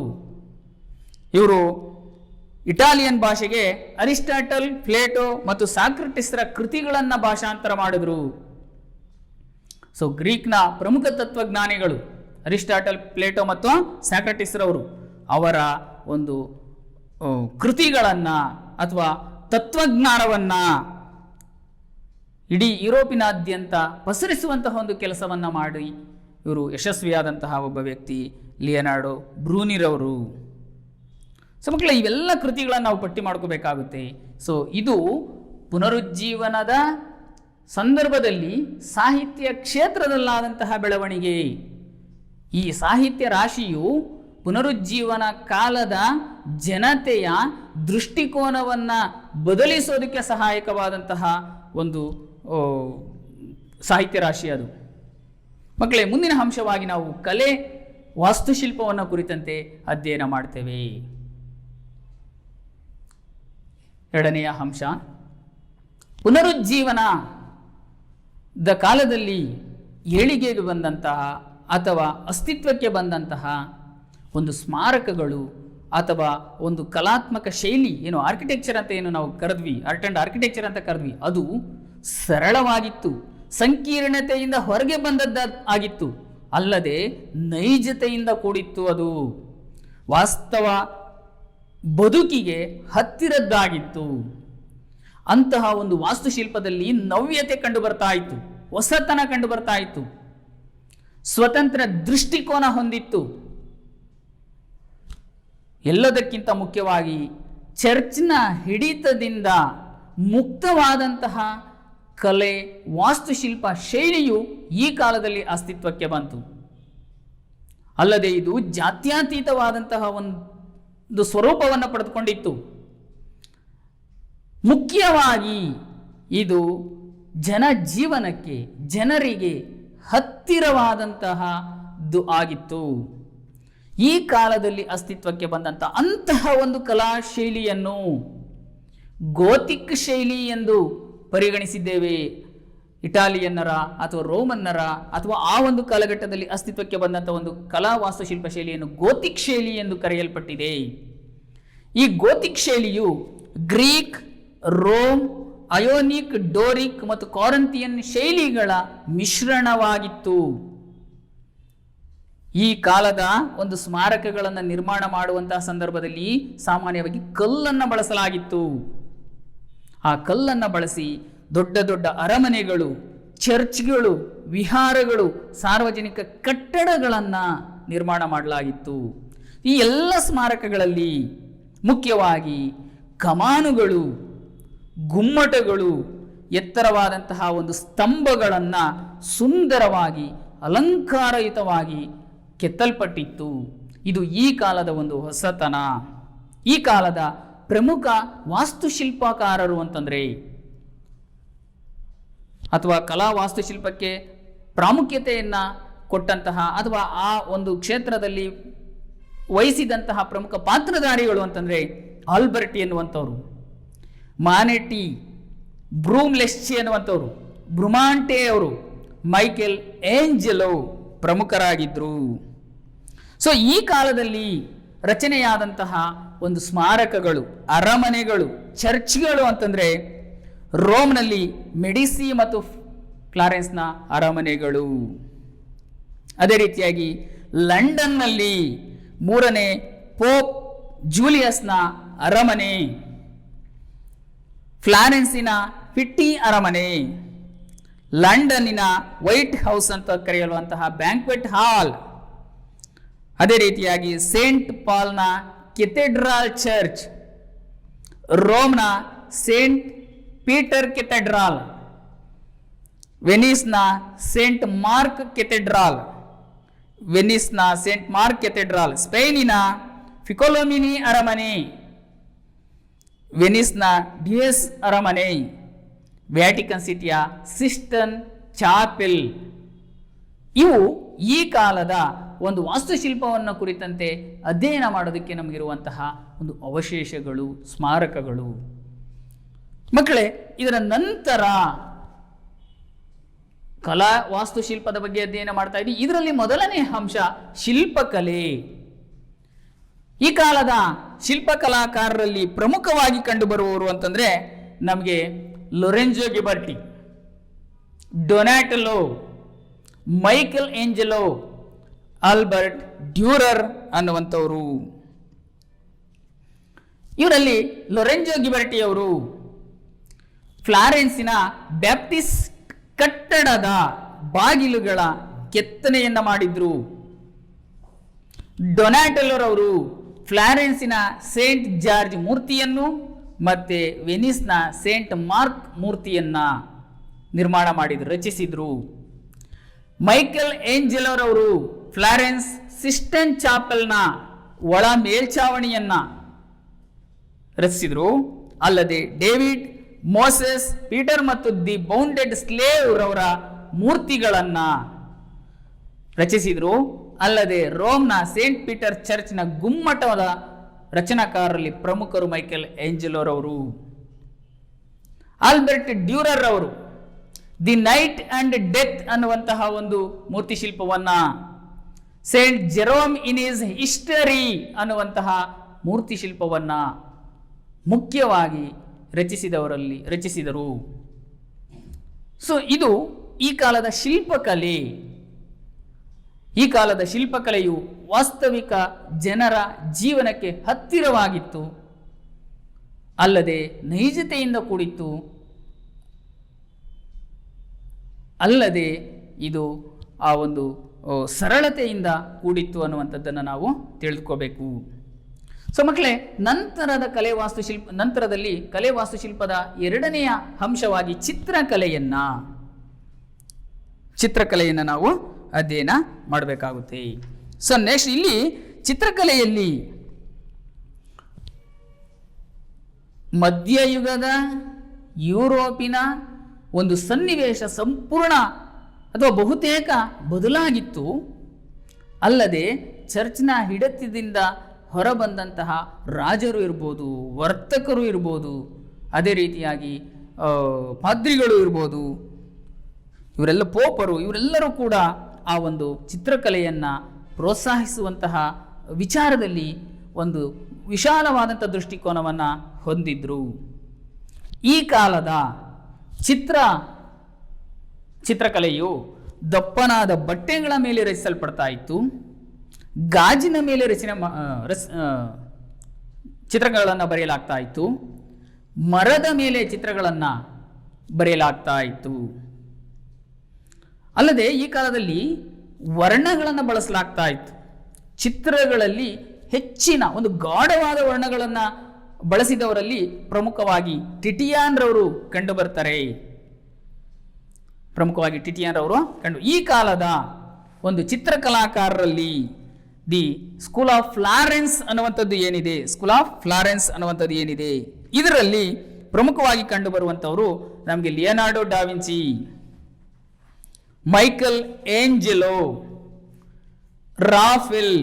ಇವರು ಇಟಾಲಿಯನ್ ಭಾಷೆಗೆ ಅರಿಸ್ಟಾಟಲ್, ಪ್ಲೇಟೋ ಮತ್ತು ಸಾಕ್ರಟಿಸ್ರ ಕೃತಿಗಳನ್ನು ಭಾಷಾಂತರ ಮಾಡಿದರು. ಸೊ ಗ್ರೀಕ್ನ ಪ್ರಮುಖ ತತ್ವಜ್ಞಾನಿಗಳು ಅರಿಸ್ಟಾಟಲ್, ಪ್ಲೇಟೋ ಮತ್ತು ಸಾಕ್ರಟಿಸ್ರವರು ಅವರ ಒಂದು ಕೃತಿಗಳನ್ನು ಅಥವಾ ತತ್ವಜ್ಞಾನವನ್ನು ಇಡೀ ಯುರೋಪಿನಾದ್ಯಂತ ಪಸರಿಸುವಂತಹ ಒಂದು ಕೆಲಸವನ್ನು ಮಾಡಿ ಇವರು ಯಶಸ್ವಿಯಾದಂತಹ ಒಬ್ಬ ವ್ಯಕ್ತಿ ಲಿಯನಾರ್ಡೋ ಬ್ರೂನಿರವರು. ಸೊ ಮಕ್ಕಳೇ, ಇವೆಲ್ಲ ಕೃತಿಗಳನ್ನು ನಾವು ಪಟ್ಟಿ ಮಾಡ್ಕೋಬೇಕಾಗುತ್ತೆ. ಸೊ ಇದು ಪುನರುಜ್ಜೀವನದ ಸಂದರ್ಭದಲ್ಲಿ ಸಾಹಿತ್ಯ ಕ್ಷೇತ್ರದಲ್ಲಾದಂತಹ ಬೆಳವಣಿಗೆ. ಈ ಸಾಹಿತ್ಯ ರಾಶಿಯು ಪುನರುಜ್ಜೀವನ ಕಾಲದ ಜನತೆಯ ದೃಷ್ಟಿಕೋನವನ್ನು ಬದಲಿಸೋದಕ್ಕೆ ಸಹಾಯಕವಾದಂತಹ ಒಂದು ಸಾಹಿತ್ಯ ರಾಶಿ ಅದು. ಮಕ್ಕಳೇ, ಮುಂದಿನ ಅಂಶವಾಗಿ ನಾವು ಕಲೆ ವಾಸ್ತುಶಿಲ್ಪವನ್ನು ಕುರಿತಂತೆ ಅಧ್ಯಯನ ಮಾಡ್ತೇವೆ. ಎರಡನೆಯ ಅಂಶ, ಪುನರುಜ್ಜೀವನದ ಕಾಲದಲ್ಲಿ ಏಳಿಗೆಗೆ ಬಂದಂತಹ ಅಥವಾ ಅಸ್ತಿತ್ವಕ್ಕೆ ಬಂದಂತಹ ಒಂದು ಸ್ಮಾರಕಗಳು ಅಥವಾ ಒಂದು ಕಲಾತ್ಮಕ ಶೈಲಿ, ಏನು ಆರ್ಕಿಟೆಕ್ಚರ್ ಅಂತ ಏನು ನಾವು ಕರೆದ್ವಿ, ಆರ್ಟ್ ಆ್ಯಂಡ್ ಆರ್ಕಿಟೆಕ್ಚರ್ ಅಂತ ಕರೆದ್ವಿ, ಅದು ಸರಳವಾಗಿತ್ತು, ಸಂಕೀರ್ಣತೆಯಿಂದ ಹೊರಗೆ ಬಂದದ್ದಾಗಿತ್ತು, ಅಲ್ಲದೆ ನೈಜತೆಯಿಂದ ಕೂಡಿತ್ತು. ಅದು ವಾಸ್ತವ ಬದುಕಿಗೆ ಹತ್ತಿರದ್ದಾಗಿತ್ತು. ಅಂತಹ ಒಂದು ವಾಸ್ತುಶಿಲ್ಪದಲ್ಲಿ ನವ್ಯತೆ ಕಂಡು ಬರ್ತಾ ಇತ್ತು, ಹೊಸತನ ಕಂಡು ಬರ್ತಾ ಇತ್ತು, ಸ್ವತಂತ್ರ ದೃಷ್ಟಿಕೋನ ಹೊಂದಿತ್ತು. ಎಲ್ಲದಕ್ಕಿಂತ ಮುಖ್ಯವಾಗಿ ಚರ್ಚ್ನ ಹಿಡಿತದಿಂದ ಮುಕ್ತವಾದಂತಹ ಕಲೆ ವಾಸ್ತುಶಿಲ್ಪ ಶೈಲಿಯು ಈ ಕಾಲದಲ್ಲಿ ಅಸ್ತಿತ್ವಕ್ಕೆ ಬಂತು. ಅಲ್ಲದೆ ಇದು ಜಾತ್ಯತೀತವಾದಂತಹ ಒಂದು ಸ್ವರೂಪವನ್ನು ಪಡೆದುಕೊಂಡಿತ್ತು. ಮುಖ್ಯವಾಗಿ ಇದು ಜನಜೀವನಕ್ಕೆ, ಜನರಿಗೆ ಹತ್ತಿರವಾದಂತಹದ್ದು ಆಗಿತ್ತು. ಈ ಕಾಲದಲ್ಲಿ ಅಸ್ತಿತ್ವಕ್ಕೆ ಬಂದಂತಹ ಅಂತಹ ಒಂದು ಕಲಾ ಶೈಲಿಯನ್ನು ಗೋತಿಕ್ ಶೈಲಿ ಎಂದು ಪರಿಗಣಿಸಿದ್ದೇವೆ. ಇಟಾಲಿಯನ್ನರ ಅಥವಾ ರೋಮನ್ನರ ಅಥವಾ ಆ ಒಂದು ಕಾಲಘಟ್ಟದಲ್ಲಿ ಅಸ್ತಿತ್ವಕ್ಕೆ ಬಂದಂತಹ ಒಂದು ಕಲಾ ವಾಸ್ತುಶಿಲ್ಪ ಶೈಲಿಯನ್ನು ಗೋತಿಕ್ ಶೈಲಿ ಎಂದು ಕರೆಯಲ್ಪಟ್ಟಿದೆ. ಈ ಗೋತಿಕ್ ಶೈಲಿಯು ಗ್ರೀಕ್, ರೋಮ್, ಅಯೋನಿಕ್, ಡೋರಿಕ್ ಮತ್ತು ಕಾರಂತಿಯನ್ ಶೈಲಿಗಳ ಮಿಶ್ರಣವಾಗಿತ್ತು. ಈ ಕಾಲದ ಒಂದು ಸ್ಮಾರಕಗಳನ್ನು ನಿರ್ಮಾಣ ಮಾಡುವಂತಹ ಸಂದರ್ಭದಲ್ಲಿ ಸಾಮಾನ್ಯವಾಗಿ ಕಲ್ಲನ್ನು ಬಳಸಲಾಗಿತ್ತು. ಆ ಕಲ್ಲನ್ನು ಬಳಸಿ ದೊಡ್ಡ ದೊಡ್ಡ ಅರಮನೆಗಳು, ಚರ್ಚ್ಗಳು, ವಿಹಾರಗಳು, ಸಾರ್ವಜನಿಕ ಕಟ್ಟಡಗಳನ್ನು ನಿರ್ಮಾಣ ಮಾಡಲಾಗಿತ್ತು. ಈ ಎಲ್ಲ ಸ್ಮಾರಕಗಳಲ್ಲಿ ಮುಖ್ಯವಾಗಿ ಕಮಾನುಗಳು, ಗುಮ್ಮಟಗಳು, ಎತ್ತರವಾದಂತಹ ಒಂದು ಸ್ತಂಭಗಳನ್ನು ಸುಂದರವಾಗಿ ಅಲಂಕಾರಯುತವಾಗಿ ಕೆತ್ತಲ್ಪಟ್ಟಿತ್ತು. ಇದು ಈ ಕಾಲದ ಒಂದು ಹೊಸತನ. ಈ ಕಾಲದ ಪ್ರಮುಖ ವಾಸ್ತುಶಿಲ್ಪಕಾರರು ಅಂತಂದರೆ, ಅಥವಾ ಕಲಾ ವಾಸ್ತುಶಿಲ್ಪಕ್ಕೆ ಪ್ರಾಮುಖ್ಯತೆಯನ್ನು ಕೊಟ್ಟಂತಹ ಅಥವಾ ಆ ಒಂದು ಕ್ಷೇತ್ರದಲ್ಲಿ ವಹಿಸಿದಂತಹ ಪ್ರಮುಖ ಪಾತ್ರಧಾರಿಗಳು ಅಂತಂದರೆ ಆಲ್ಬರ್ಟಿ ಎನ್ನುವಂಥವ್ರು, ಮಾನೆಟಿ, ಬ್ರೂಮ್ಲೆಸ್ಚಿ ಎನ್ನುವಂಥವ್ರು, ಬ್ರುಮಾಂಟೆ ಅವರು, ಮೈಕೆಲ್ ಏಂಜೆಲೋ ಪ್ರಮುಖರಾಗಿದ್ದರು. ಸೊ ಈ ಕಾಲದಲ್ಲಿ ರಚನೆಯಾದಂತಹ ಒಂದು ಸ್ಮಾರಕಗಳು, ಅರಮನೆಗಳು, ಚರ್ಚ್ಗಳು ಅಂತಂದರೆ ರೋಮ್ನಲ್ಲಿ ಮೆಡಿಸಿ ಮತ್ತು ಫ್ಲಾರೆನ್ಸ್ನ ಅರಮನೆಗಳು. ಅದೇ ರೀತಿಯಾಗಿ ಲಂಡನ್ನಲ್ಲಿ 3ನೇ ಪೋಪ್ ಜೂಲಿಯಸ್ನ ಅರಮನೆ, ಫ್ಲಾರೆನ್ಸಿನ ಪಿಟ್ಟಿ ಅರಮನೆ, ಲಂಡನ್ನಿನ ವೈಟ್ ಹೌಸ್ ಅಂತ ಕರೆಯಲ್ಪಡುವಂತಹ ಬ್ಯಾಂಕ್ವೆಟ್ ಹಾಲ್, ಅದೇ ರೀತಿಯಾಗಿ ಸೇಂಟ್ ಪಾಲ್ನ ಕೆಥೆಡ್ರಲ್ ಚರ್ಚ್, ರೋಮ್ನ ಸೇಂಟ್ ಪೀಟರ್ ಕೆಥೆಡ್ರಲ್, ವೆನಿಸ್ನ ಸೇಂಟ್ ಮಾರ್ಕ್ ಕೆಥೆಡ್ರಲ್, ಸ್ಪೇನಿನ ಫಿಕೋಲೋಮಿನಿ ಅರಮನೆ, ವೆನಿಸ್ನ ಡ್ಯೂಯಸ್ ಅರಮನೆ, ವ್ಯಾಟಿಕನ್ ಸಿಟಿಯ ಸಿಸ್ಟನ್ ಚಾಪೆಲ್. ಇವು ಈ ಕಾಲದ ಒಂದು ವಾಸ್ತುಶಿಲ್ಪವನ್ನು ಕುರಿತಂತೆ ಅಧ್ಯಯನ ಮಾಡೋದಕ್ಕೆ ನಮಗಿರುವಂತಹ ಒಂದು ಅವಶೇಷಗಳು, ಸ್ಮಾರಕಗಳು. ಮಕ್ಕಳೇ, ಇದರ ನಂತರ ಕಲಾ ವಾಸ್ತುಶಿಲ್ಪದ ಬಗ್ಗೆ ಅಧ್ಯಯನ ಮಾಡ್ತಾ ಇದ್ದೀವಿ. ಇದರಲ್ಲಿ ಮೊದಲನೇ ಅಂಶ ಶಿಲ್ಪಕಲೆ. ಈ ಕಾಲದ ಶಿಲ್ಪಕಲಾಕಾರರಲ್ಲಿ ಪ್ರಮುಖವಾಗಿ ಕಂಡುಬರುವವರು ಅಂತಂದರೆ ನಮಗೆ ಲೊರೆಂಜೊ ಗಿಬರ್ಟಿ, ಡೊನಾಟೆಲೋ, ಮೈಕೆಲ್ ಏಂಜೆಲೋ, ಆಲ್ಬರ್ಟ್ ಡ್ಯೂರರ್ ಅನ್ನುವಂಥವರು. ಇವರಲ್ಲಿ ಲೊರೆಂಜೊ ಗಿಬರ್ಟಿ ಅವರು ಫ್ಲಾರೆನ್ಸಿನ ಬ್ಯಾಪ್ಟಿಸ್ಟ್ ಕಟ್ಟಡದ ಬಾಗಿಲುಗಳ ಕೆತ್ತನೆಯನ್ನ ಮಾಡಿದ್ರು. ಡೊನಾಟೆಲ್ಲೋರವರು ಫ್ಲಾರೆನ್ಸಿನ ಸೇಂಟ್ ಜಾರ್ಜ್ ಮೂರ್ತಿಯನ್ನು ಮತ್ತೆ ವೆನಿಸ್ನ ಸೇಂಟ್ ಮಾರ್ಕ್ ಮೂರ್ತಿಯನ್ನ ನಿರ್ಮಾಣ ಮಾಡಿದ್ರು, ರಚಿಸಿದ್ರು. ಮೈಕೆಲ್ ಏಂಜೆಲೋರವರು ಫ್ಲಾರೆನ್ಸ್ ಸಿಸ್ಟನ್ ಚಾಪಲ್ನ ಒಳ ಮೇಲ್ಛಾವಣಿಯನ್ನ ರಚಿಸಿದ್ರು. ಅಲ್ಲದೆ ಡೇವಿಡ್, ಮೋಸೆಸ್, ಪೀಟರ್ ಮತ್ತು ದಿ ಬೌಂಡೆಡ್ ಸ್ಲೇವ್ ರವರ ಮೂರ್ತಿಗಳನ್ನ ರಚಿಸಿದ್ರು. ಅಲ್ಲದೆ ರೋಮ್ನ ಸೇಂಟ್ ಪೀಟರ್ ಚರ್ಚ್ನ ಗುಮ್ಮಟದ ರಚನಾಕಾರರಲ್ಲಿ ಪ್ರಮುಖರು ಮೈಕೆಲ್ ಏಂಜೆಲೋರವರು. ಆಲ್ಬರ್ಟ್ ಡ್ಯೂರರ್ ಅವರು ದಿ ನೈಟ್ ಅಂಡ್ ಡೆತ್ ಅನ್ನುವಂತಹ ಒಂದು ಮೂರ್ತಿ ಶಿಲ್ಪವನ್ನ, Saint Jerome in his history ಅನ್ನುವಂತಹ ಮೂರ್ತಿ ಶಿಲ್ಪವನ್ನ ಮುಖ್ಯವಾಗಿ ರಚಿಸಿದರು. ಸೊ ಇದು ಈ ಕಾಲದ ಶಿಲ್ಪಕಲೆ. ಈ ಕಾಲದ ಶಿಲ್ಪಕಲೆಯು ವಾಸ್ತವಿಕ ಜನರ ಜೀವನಕ್ಕೆ ಹತ್ತಿರವಾಗಿತ್ತು, ಅಲ್ಲದೆ ನೈಜತೆಯಿಂದ ಕೂಡಿತ್ತು, ಅಲ್ಲದೆ ಇದು ಆ ಒಂದು ಸರಳತೆಯಿಂದ ಕೂಡಿತ್ತು ಅನ್ನುವಂಥದ್ದನ್ನು ನಾವು ತಿಳಿದುಕೋಬೇಕು. ಸೊ ಮಕ್ಕಳೇ, ನಂತರದಲ್ಲಿ ಕಲೆ ವಾಸ್ತುಶಿಲ್ಪದ ಎರಡನೆಯ ಅಂಶವಾಗಿ ಚಿತ್ರಕಲೆಯನ್ನು ನಾವು ಅಧ್ಯಯನ ಮಾಡಬೇಕಾಗುತ್ತೆ. ಸೊ ನೆಕ್ಸ್ಟ್ ಇಲ್ಲಿ ಚಿತ್ರಕಲೆಯಲ್ಲಿ ಮಧ್ಯಯುಗದ ಯುರೋಪಿನ ಒಂದು ಸನ್ನಿವೇಶ ಸಂಪೂರ್ಣ ಅಥವಾ ಬಹುತೇಕ ಬದಲಾಗಿತ್ತು. ಅಲ್ಲದೆ ಚರ್ಚ್ನ ಹಿಡಿತದಿಂದ ಹೊರಬಂದಂತಹ ರಾಜರು ಇರ್ಬೋದು, ವರ್ತಕರು ಇರ್ಬೋದು, ಅದೇ ರೀತಿಯಾಗಿ ಪಾದ್ರಿಗಳು ಇರ್ಬೋದು, ಇವರೆಲ್ಲ ಪೋಪರು, ಇವರೆಲ್ಲರೂ ಕೂಡ ಆ ಒಂದು ಚಿತ್ರಕಲೆಯನ್ನು ಪ್ರೋತ್ಸಾಹಿಸುವಂತಹ ವಿಚಾರದಲ್ಲಿ ಒಂದು ವಿಶಾಲವಾದಂಥ ದೃಷ್ಟಿಕೋನವನ್ನು ಹೊಂದಿದ್ರು. ಈ ಕಾಲದ ಚಿತ್ರಕಲೆಯು ದಪ್ಪನಾದ ಬಟ್ಟೆಗಳ ಮೇಲೆ ರಚಿಸಲ್ಪಡ್ತಾ ಇತ್ತು. ಗಾಜಿನ ಮೇಲೆ ಚಿತ್ರಗಳನ್ನು ಬರೆಯಲಾಗ್ತಾ ಇತ್ತು. ಮರದ ಮೇಲೆ ಚಿತ್ರಗಳನ್ನು ಬರೆಯಲಾಗ್ತಾ ಇತ್ತು. ಅಲ್ಲದೆ ಈ ಕಾಲದಲ್ಲಿ ವರ್ಣಗಳನ್ನು ಬಳಸಲಾಗ್ತಾ ಇತ್ತು. ಚಿತ್ರಗಳಲ್ಲಿ ಹೆಚ್ಚಿನ ಒಂದು ಗಾಢವಾದ ವರ್ಣಗಳನ್ನು ಬಳಸಿದವರಲ್ಲಿ ಪ್ರಮುಖವಾಗಿ ಟಿಟಿಯಾನ್ ರವರು ಕಂಡು ಬರ್ತಾರೆ. ಈ ಕಾಲದ ಒಂದು ಚಿತ್ರಕಲಾಕಾರರಲ್ಲಿ ದಿ ಸ್ಕೂಲ್ ಆಫ್ ಫ್ಲಾರೆನ್ಸ್ ಅನ್ನುವಂಥದ್ದು ಏನಿದೆ, ಇದರಲ್ಲಿ ಪ್ರಮುಖವಾಗಿ ಕಂಡು ಬರುವಂಥವರು ನಮಗೆ ಲಿಯನಾರ್ಡೋ ಡಾ ವಿಂಚಿ, ಮೈಕೆಲ್ ಏಂಜೆಲೋ, ರಾಫೆಲ್,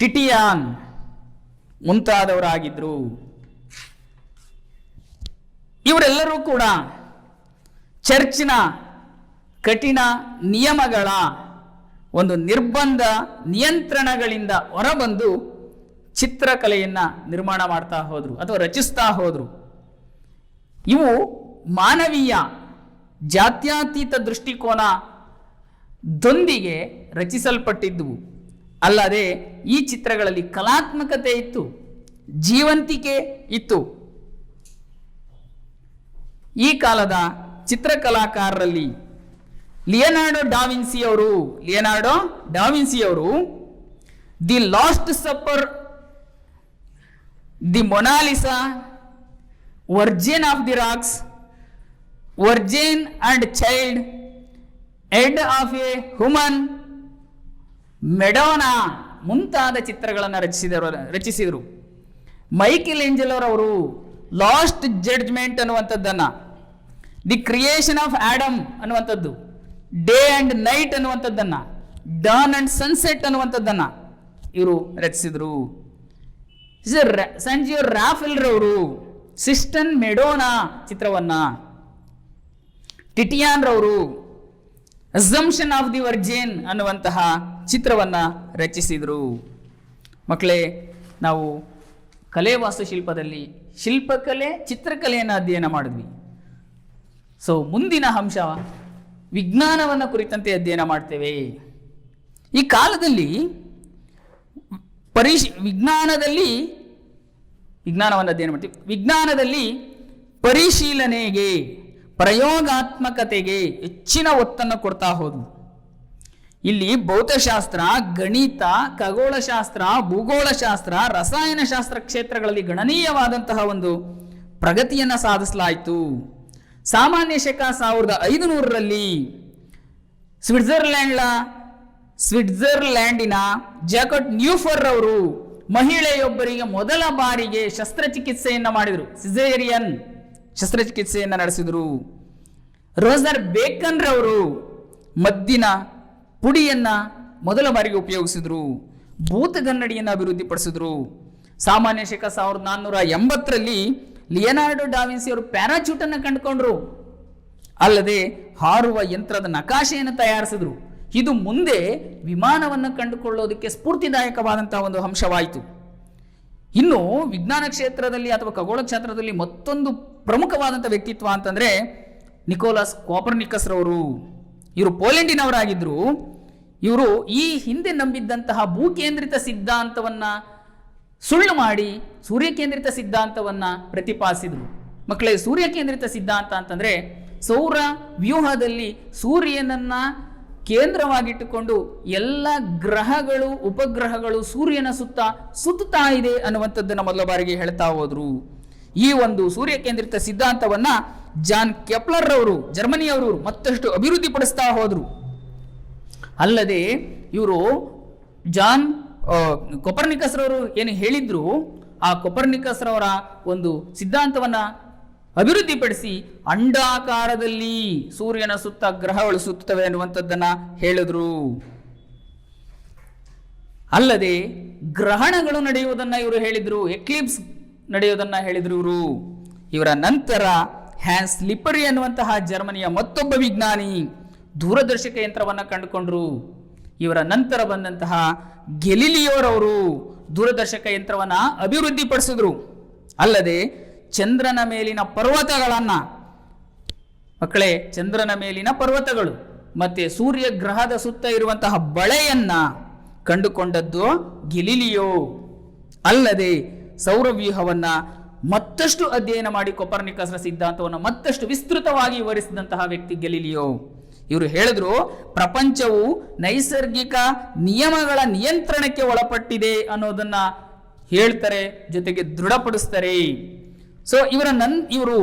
ಟಿಟಿಯಾನ್ ಮುಂತಾದವರಾಗಿದ್ರು. ಇವರೆಲ್ಲರೂ ಕೂಡ ಚರ್ಚಿನ ಕಠಿಣ ನಿಯಮಗಳ ಒಂದು ನಿರ್ಬಂಧ ನಿಯಂತ್ರಣಗಳಿಂದ ಹೊರಬಂದು ಚಿತ್ರಕಲೆಯನ್ನು ನಿರ್ಮಾಣ ಮಾಡ್ತಾ ಹೋದ್ರು ಅಥವಾ ರಚಿಸ್ತಾ ಹೋದ್ರು. ಇವು ಮಾನವೀಯ ಜಾತ್ಯತೀತ ದೃಷ್ಟಿಕೋನದೊಂದಿಗೆ ರಚಿಸಲ್ಪಟ್ಟಿದ್ದುವು. ಅಲ್ಲದೆ ಈ ಚಿತ್ರಗಳಲ್ಲಿ ಕಲಾತ್ಮಕತೆ ಇತ್ತು, ಜೀವಂತಿಕೆ ಇತ್ತು. ಈ ಕಾಲದ ಚಿತ್ರಕಲಾಕಾರರಲ್ಲಿ ಲಿಯನಾರ್ಡೋ ಡಾ ವಿನ್ಸಿ ಅವರು the last supper, the Mona Lisa, Virgin of the racks, Virgin and child, head of A human, ಮೆಡೋನಾ ಮುಂತಾದ ಚಿತ್ರಗಳನ್ನು ರಚಿಸಿದರು. ಮೈಕೆಲ್ ಏಂಜೆಲೋರವರು ಲಾಸ್ಟ್ ಜಡ್ಜ್ಮೆಂಟ್ ಅನ್ನುವಂಥದ್ದನ್ನು, ದಿ ಕ್ರಿಯೇಷನ್ ಆಫ್ ಆಡಮ್ ಅನ್ನುವಂಥದ್ದು, ಡೇ ಅಂಡ್ ನೈಟ್ ಅನ್ನುವಂಥದ್ದನ್ನು, ಡಾನ್ ಅಂಡ್ ಸನ್ಸೆಟ್ ಅನ್ನುವಂಥದ್ದನ್ನು ಇವರು ರಚಿಸಿದರು. ಸಂಜಿಯೋ ರಾಫೆಲ್ ರವರು ಸಿಸ್ಟನ್ ಮೆಡೋನಾ ಚಿತ್ರವನ್ನು, ಟಿಟಿಯಾನ್ ರವರು ಅಸಂಪ್ಷನ್ ಆಫ್ ದಿ ವರ್ಜಿನ್ ಅನ್ನುವಂತಹ ಚಿತ್ರವನ್ನು ರಚಿಸಿದರು. ಮಕ್ಕಳೇ, ನಾವು ಕಲೆ ವಾಸ್ತುಶಿಲ್ಪದಲ್ಲಿ ಶಿಲ್ಪಕಲೆ, ಚಿತ್ರಕಲೆಯನ್ನು ಅಧ್ಯಯನ ಮಾಡಿದ್ವಿ. ಸೊ ಮುಂದಿನ ಅಂಶ ವಿಜ್ಞಾನವನ್ನು ಕುರಿತಂತೆ ಅಧ್ಯಯನ ಮಾಡ್ತೇವೆ. ಈ ಕಾಲದಲ್ಲಿ ವಿಜ್ಞಾನವನ್ನು ಅಧ್ಯಯನ ಮಾಡ್ತೀವಿ. ವಿಜ್ಞಾನದಲ್ಲಿ ಪ್ರಯೋಗಾತ್ಮಕತೆಗೆ ಹೆಚ್ಚಿನ ಒತ್ತನ್ನು ಕೊಡ್ತಾ ಹೋದ್ವು. ಇಲ್ಲಿ ಭೌತಶಾಸ್ತ್ರ, ಗಣಿತ, ಖಗೋಳಶಾಸ್ತ್ರ, ಭೂಗೋಳಶಾಸ್ತ್ರ, ರಸಾಯನಶಾಸ್ತ್ರ ಕ್ಷೇತ್ರಗಳಲ್ಲಿ ಗಣನೀಯವಾದಂತಹ ಒಂದು ಪ್ರಗತಿಯನ್ನು ಸಾಧಿಸಲಾಯಿತು. ಸಾಮಾನ್ಯ ಶಕ 1500ರಲ್ಲಿ ಸ್ವಿಟ್ಜರ್ಲ್ಯಾಂಡಿನ ಜಾಕಟ್ ನ್ಯೂಫರ್ ಅವರು ಮಹಿಳೆಯೊಬ್ಬರಿಗೆ ಮೊದಲ ಬಾರಿಗೆ ಶಸ್ತ್ರಚಿಕಿತ್ಸೆಯನ್ನು ಮಾಡಿದರು. ಸಿಸೇರಿಯನ್ ಶಸ್ತ್ರಚಿಕಿತ್ಸೆಯನ್ನು ನಡೆಸಿದರು. ರೋಜರ್ ಬೇಕನ್ ರವರು ಮದ್ದಿನ ಪುಡಿಯನ್ನ ಮೊದಲ ಬಾರಿಗೆ ಉಪಯೋಗಿಸಿದ್ರು. ಭೂತಗನ್ನಡಿಯನ್ನು ಅಭಿವೃದ್ಧಿಪಡಿಸಿದ್ರು. ಸಾಮಾನ್ಯ ಶಕ 1480ರಲ್ಲಿ ಲಿಯನಾರ್ಡೋ ಡಾವಿನ್ಸಿ ಅವರು ಪ್ಯಾರಾಚೂಟ್ ಅನ್ನು ಕಂಡುಕೊಂಡ್ರು. ಅಲ್ಲದೆ ಹಾರುವ ಯಂತ್ರದ ನಕಾಶೆಯನ್ನು ತಯಾರಿಸಿದ್ರು. ಇದು ಮುಂದೆ ವಿಮಾನವನ್ನು ಕಂಡುಕೊಳ್ಳೋದಕ್ಕೆ ಸ್ಫೂರ್ತಿದಾಯಕವಾದಂತಹ ಒಂದು ಅಂಶವಾಯಿತು. ಇನ್ನು ವಿಜ್ಞಾನ ಕ್ಷೇತ್ರದಲ್ಲಿ ಅಥವಾ ಖಗೋಳ ಕ್ಷೇತ್ರದಲ್ಲಿ ಮತ್ತೊಂದು ಪ್ರಮುಖವಾದಂಥ ವ್ಯಕ್ತಿತ್ವ ಅಂತಂದ್ರೆ ನಿಕೋಲಸ್ ಕೋಪರ್ನಿಕಸ್ ರವರು. ಇವರು ಪೋಲೆಂಡಿನವರಾಗಿದ್ದರು. ಇವರು ಈ ಹಿಂದೆ ನಂಬಿದ್ದಂತಹ ಭೂಕೇಂದ್ರಿತ ಸಿದ್ಧಾಂತವನ್ನ ಸುಳ್ಳು ಮಾಡಿ ಸೂರ್ಯ ಕೇಂದ್ರಿತ ಸಿದ್ಧಾಂತವನ್ನ ಪ್ರತಿಪಾದಿಸಿದರು. ಮಕ್ಕಳೇ, ಸೂರ್ಯ ಕೇಂದ್ರಿತ ಸಿದ್ಧಾಂತ ಅಂತಂದ್ರೆ ಸೌರ ವ್ಯೂಹದಲ್ಲಿ ಸೂರ್ಯನನ್ನ ಕೇಂದ್ರವಾಗಿಟ್ಟುಕೊಂಡು ಎಲ್ಲ ಗ್ರಹಗಳು, ಉಪಗ್ರಹಗಳು ಸೂರ್ಯನ ಸುತ್ತ ಸುತ್ತುತ್ತಾ ಇದೆ ಅನ್ನುವಂಥದ್ದನ್ನು ಮೊದಲ ಬಾರಿಗೆ ಹೇಳ್ತಾ ಹೋದ್ರು. ಈ ಒಂದು ಸೂರ್ಯ ಕೇಂದ್ರಿತ ಸಿದ್ಧಾಂತವನ್ನ ಜಾನ್ ಕೆಪ್ಲರ್ ಅವರು, ಜರ್ಮನಿಯವರು ಮತ್ತಷ್ಟು ಅಭಿವೃದ್ಧಿಪಡಿಸ್ತಾ ಹೋದ್ರು. ಅಲ್ಲದೆ ಇವರು ಜಾನ್ ಕೊಪರ್ನಿಕಸ್ ರವರು ಏನು ಹೇಳಿದ್ರು, ಆ ಕೊಪರ್ನಿಕಸ್ ರವರ ಒಂದು ಸಿದ್ಧಾಂತವನ್ನ ಅಭಿವೃದ್ಧಿಪಡಿಸಿ ಅಂಡಾಕಾರದಲ್ಲಿ ಸೂರ್ಯನ ಸುತ್ತ ಗ್ರಹಗಳು ಸುತ್ತುತ್ತವೆ ಅನ್ನುವಂಥದ್ದನ್ನ ಹೇಳಿದ್ರು. ಅಲ್ಲದೆ ಗ್ರಹಣಗಳು ನಡೆಯುವುದನ್ನ ಇವರು ಹೇಳಿದ್ರು, ಎಕ್ಲಿಪ್ಸ್ ನಡೆಯುವುದನ್ನ ಹೇಳಿದ್ರು ಇವರು. ಇವರ ನಂತರ ಹ್ಯಾನ್ಸ್ ಲಿಪರಿ ಅನ್ನುವಂತಹ ಜರ್ಮನಿಯ ಮತ್ತೊಬ್ಬ ವಿಜ್ಞಾನಿ ದೂರದರ್ಶಕ ಯಂತ್ರವನ್ನು ಕಂಡುಕೊಂಡ್ರು. ಇವರ ನಂತರ ಬಂದಂತಹ ಗೆಲಿಲಿಯೋರವರು ದೂರದರ್ಶಕ ಯಂತ್ರವನ್ನ ಅಭಿವೃದ್ಧಿಪಡಿಸಿದ್ರು. ಅಲ್ಲದೆ ಚಂದ್ರನ ಮೇಲಿನ ಪರ್ವತಗಳನ್ನ, ಮಕ್ಕಳೇ, ಚಂದ್ರನ ಮೇಲಿನ ಪರ್ವತಗಳು ಮತ್ತೆ ಸೂರ್ಯ ಗ್ರಹದ ಸುತ್ತ ಇರುವಂತಹ ಬಳೆಯನ್ನ ಕಂಡುಕೊಂಡದ್ದು ಗೆಲಿಲಿಯೋ. ಅಲ್ಲದೆ ಸೌರವ್ಯೂಹವನ್ನ ಮತ್ತಷ್ಟು ಅಧ್ಯಯನ ಮಾಡಿ ಕೊಪರ್ನಿಕಸ್ರ ಸಿದ್ಧಾಂತವನ್ನು ಮತ್ತಷ್ಟು ವಿಸ್ತೃತವಾಗಿ ವಿವರಿಸಿದಂತಹ ವ್ಯಕ್ತಿ ಗೆಲಿಲಿಯೋ. ಇವರು ಹೇಳಿದ್ರು, ಪ್ರಪಂಚವು ನೈಸರ್ಗಿಕ ನಿಯಮಗಳ ನಿಯಂತ್ರಣಕ್ಕೆ ಒಳಪಟ್ಟಿದೆ ಅನ್ನೋದನ್ನ ಹೇಳ್ತಾರೆ, ಜೊತೆಗೆ ದೃಢಪಡಿಸ್ತಾರೆ. ಸೊ ಇವರು